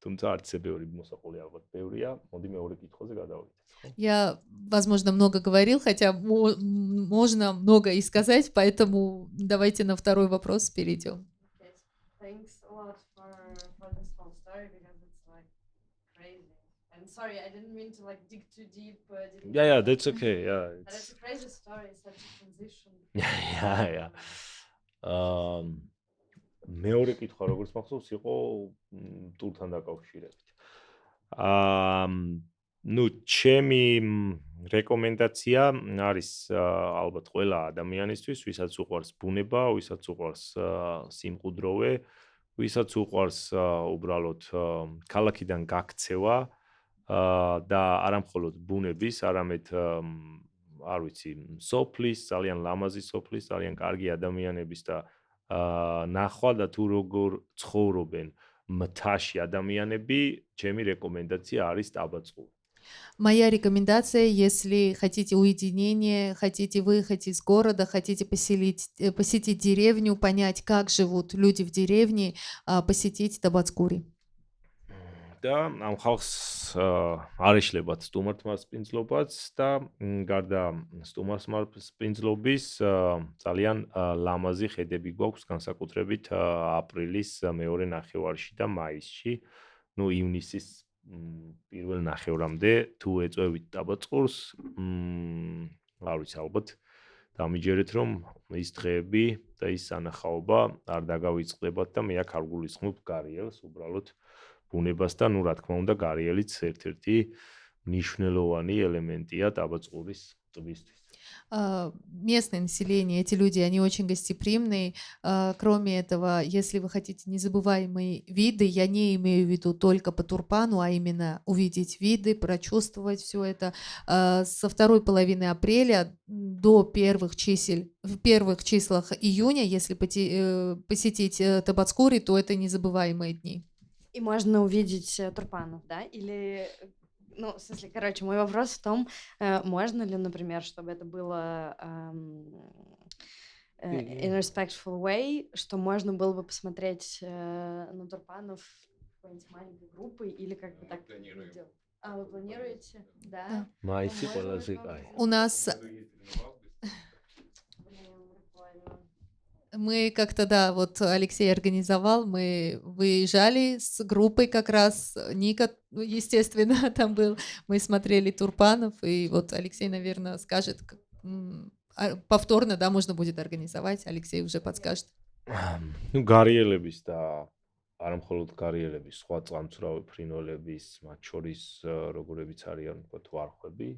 თუმცა არც ისე ბევრი მოსაყოლი ალბათ ბევრია. მოდი მეორე კითხვაზე გადავიდეთ. Я, возможно, много говорил, хотя можно много и сказать, поэтому давайте на второй вопрос перейдем. Yes. Thanks a lot for this whole story because it's like crazy. And sorry, I didn't mean to like dig too deep. Yeah, that's okay. Yeah, But it's a crazy story, such a transition. Yeah. მეორე კითხვა როგორც მახსოვს იყო ტურთან დაკავშირებით. ნუ ჩემი რეკომენდაცია არის ალბათ ყველა ადამიანისთვის, ვისაც უყვარს ბუნება, ვისაც უყვარს სიმყუდროვე, ვისაც უყვარს უბრალოდ ქალაქიდან გაქცევა და არა მხოლოდ ბუნების, არამედ არ ვიცი, სოფლის, ძალიან ლამაზი სოფლის, ძალიან კარგი ადამიანების და ნახვა და თუ როგორ ცხოვრობენ მთაში ადამიანები, ჩემი რეკომენდაცია არის ტაბაწყური. Моя рекомендация, если хотите уединения, хотите выехать из города, хотите посетить деревню, понять, как живут люди в деревне, посетить Табацкури. და ამ ხალხს არ ეშლებათ სტუმართმასპინძლობაც და გარდა სტუმართმასპინძლობის ძალიან ლამაზი ხედები გვაქვს განსაკუთრებით აპრილის მეორე ნახევარში და მაისში, ნუ ივნისის პირველ ნახევრამდე თუ ეწევით ტაბაწყურს, არ ვიცი, ალბათ დამიჯერეთ რომ ის დღეები და ის სანახაობა არ დაგავიწყდებათ და მე აქ არ გულისხმობ გარიელს, უბრალოდ ბუნებას და ნუ რა თქმა უნდა გარიელიც ერთ-ერთი მნიშვნელოვანი ელემენტია ტაბაწყურის ტბისთვის. Местное население, эти люди, они очень гостеприимные. Кроме этого, если вы хотите незабываемые виды, я не имею в виду только по Турпану, а именно увидеть виды, прочувствовать все это. Со второй половины апреля до первых числах июня, если посетить Табацкури, то это незабываемые дни. И можно увидеть турпанов, да? Или, ну, в смысле, короче, мой вопрос в том, можно ли, например, чтобы это было in a respectful way, что можно было бы посмотреть на турпанов какой-нибудь маленькой группой, или как бы так делать? А, вы планируете? Да. Маиси ყველაზე კაი. У нас мы как-то, да, вот Алексей организовал, мы выезжали с группой как раз, Ника, естественно, там был, мы смотрели турпанов, и вот Алексей, наверное, скажет, повторно, да, можно будет организовать, Алексей уже подскажет. Ну, გარიელების და არა მხოლოდ გარიელების, სხვა წყალმცურავი ფრინველების, მათ შორის როგორებიც არიან, ვთქვათ, ვარხვები,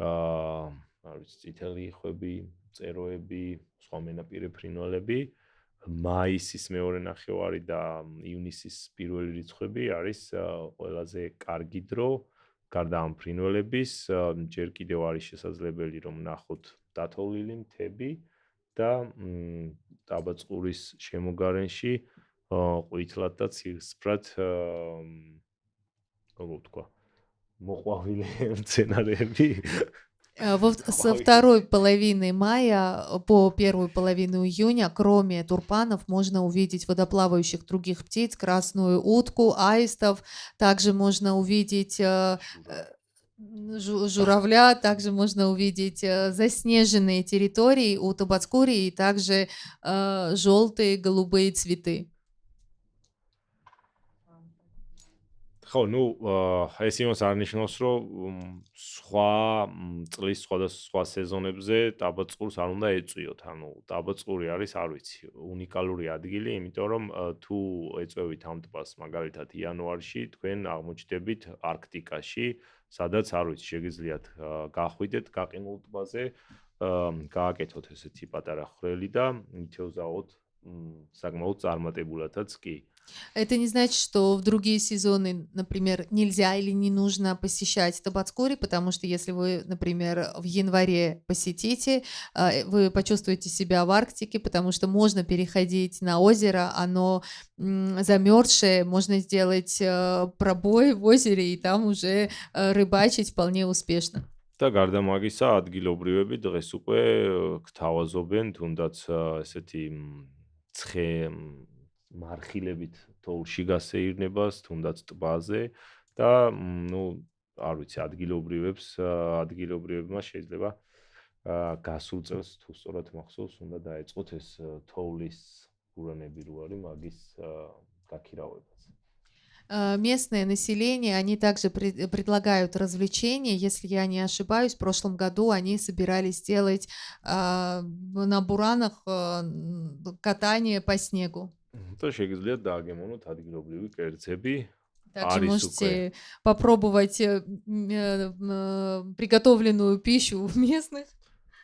არ ვიცი, წითელი იხვები, წეროები, სხვა მენაპირე ფრინველები, მაისის მეორე ნახევარი და ივნისის პირველი რიცხვები არის ყველაზე კარგი დრო, გარდა ამ ფრინველების, ჯერ კიდევ არის შესაძლებელი რომ ნახოთ დათოვლილი მთები და ტაბაწყურის შემოგარენში ყვითლად და ცირსფრად როგორ ვთქვა, მოყვავილე მცენარეები. Со второй половины мая по первую половину июня, кроме турпанов, можно увидеть водоплавающих других птиц, красную утку, аистов. Также можно увидеть журавля, также можно увидеть заснеженные территории у Табацкури и также желтые, голубые цветы. ხო, ნუ ეს იმას არნიშნავს, რომ სხვა წლის სხვა სეზონებზე ტაბაწყურს არ უნდა ეწვიოთ. ანუ ტაბაწყური არის, არ ვიცი, უნიკალური ადგილი, იმიტომ რომ თუ ეწვევით ამ ტბას მაგალითად იანვარში, თქვენ აღმოჩნდებით არქტიკაში, სადაც არ ვიცი, შეგიძლიათ გახვიდეთ გაყინულ ტბაზე, გააკეთოთ ესეთი პატარა ხვრელი და მითევზაოთ საკმაოდ წარმატებულადაც კი. Это не значит, что в другие сезоны, например, нельзя или не нужно посещать Табацкури, потому что если вы, например, в январе посетите, вы почувствуете себя в Арктике, потому что можно переходить на озеро, оно замерзшее, можно сделать пробой в озере и там уже рыбачить вполне успешно. და გარდა მაგისა, ადგილობრივები დღეს უკვე გთავაზობენ თუნდაც ესეთი ცხე მარხილებით თოვლში გასეირნებას, თუნდაც ტბაზე და არ ვიცი, ადგილობრივებმა შეიძლება გასულ წელს თუ სწორად მახსოვს, უნდა დაეწყოთ ეს თოვლის გურანები რო არის, მაგის გაქირავებას. Местное население, они также предлагают развлечения. Если я не ошибаюсь, в прошлом году они собирались делать на буранах катание по снегу. То შეგიძლიათ დააგემოვნოთ ადგილობრივი კერძები. Также можете попробовать приготовленную пищу местных.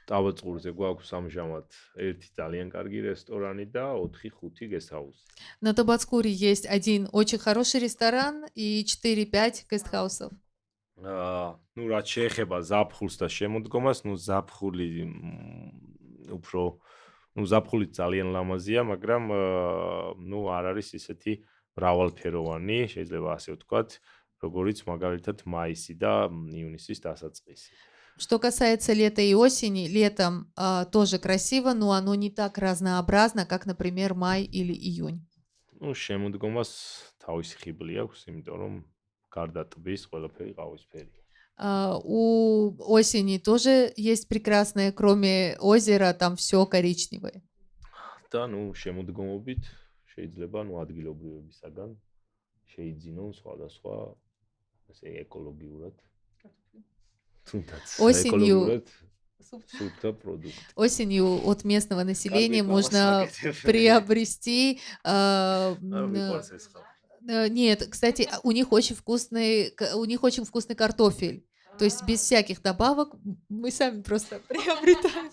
Табацкурზე გვაქვს ამჟამად ერთი ძალიან კარგი რესტორანი და 4-5 გესტჰაუსი. На Табацкуре есть один очень хороший ресторан и 4-5 гестхаусов. რაც შეეხება ზაფხულს და შემოდგომას, ზაფხული უფრო ზაფხული ძალიან ლამაზია, მაგრამ არ არის ისეთი მრავალფეროვანი, შეიძლება ასე ვთქვათ, როგორიც მაგალითად მაისი და ივნისის დასაწყისი. Что касается лета и осени, летом тоже красиво, но оно не так разнообразно, как, например, май или июнь. შემოდგომას თავისი ხიბლი აქვს, იმიტომ რომ გარდა ტბის ყველაფერი ყავისფერია. У осени тоже есть прекрасное, кроме озера, там все коричневое. და შემოდგომობით შეიძლება ადგილობრივებისაგან შეიძინონ სხვადასხვა ესე ეკოლოგიურად Осенью от местного населения можно приобрести... Нет, кстати, у них очень вкусный картофель. То есть без всяких добавок мы сами просто приобретаем.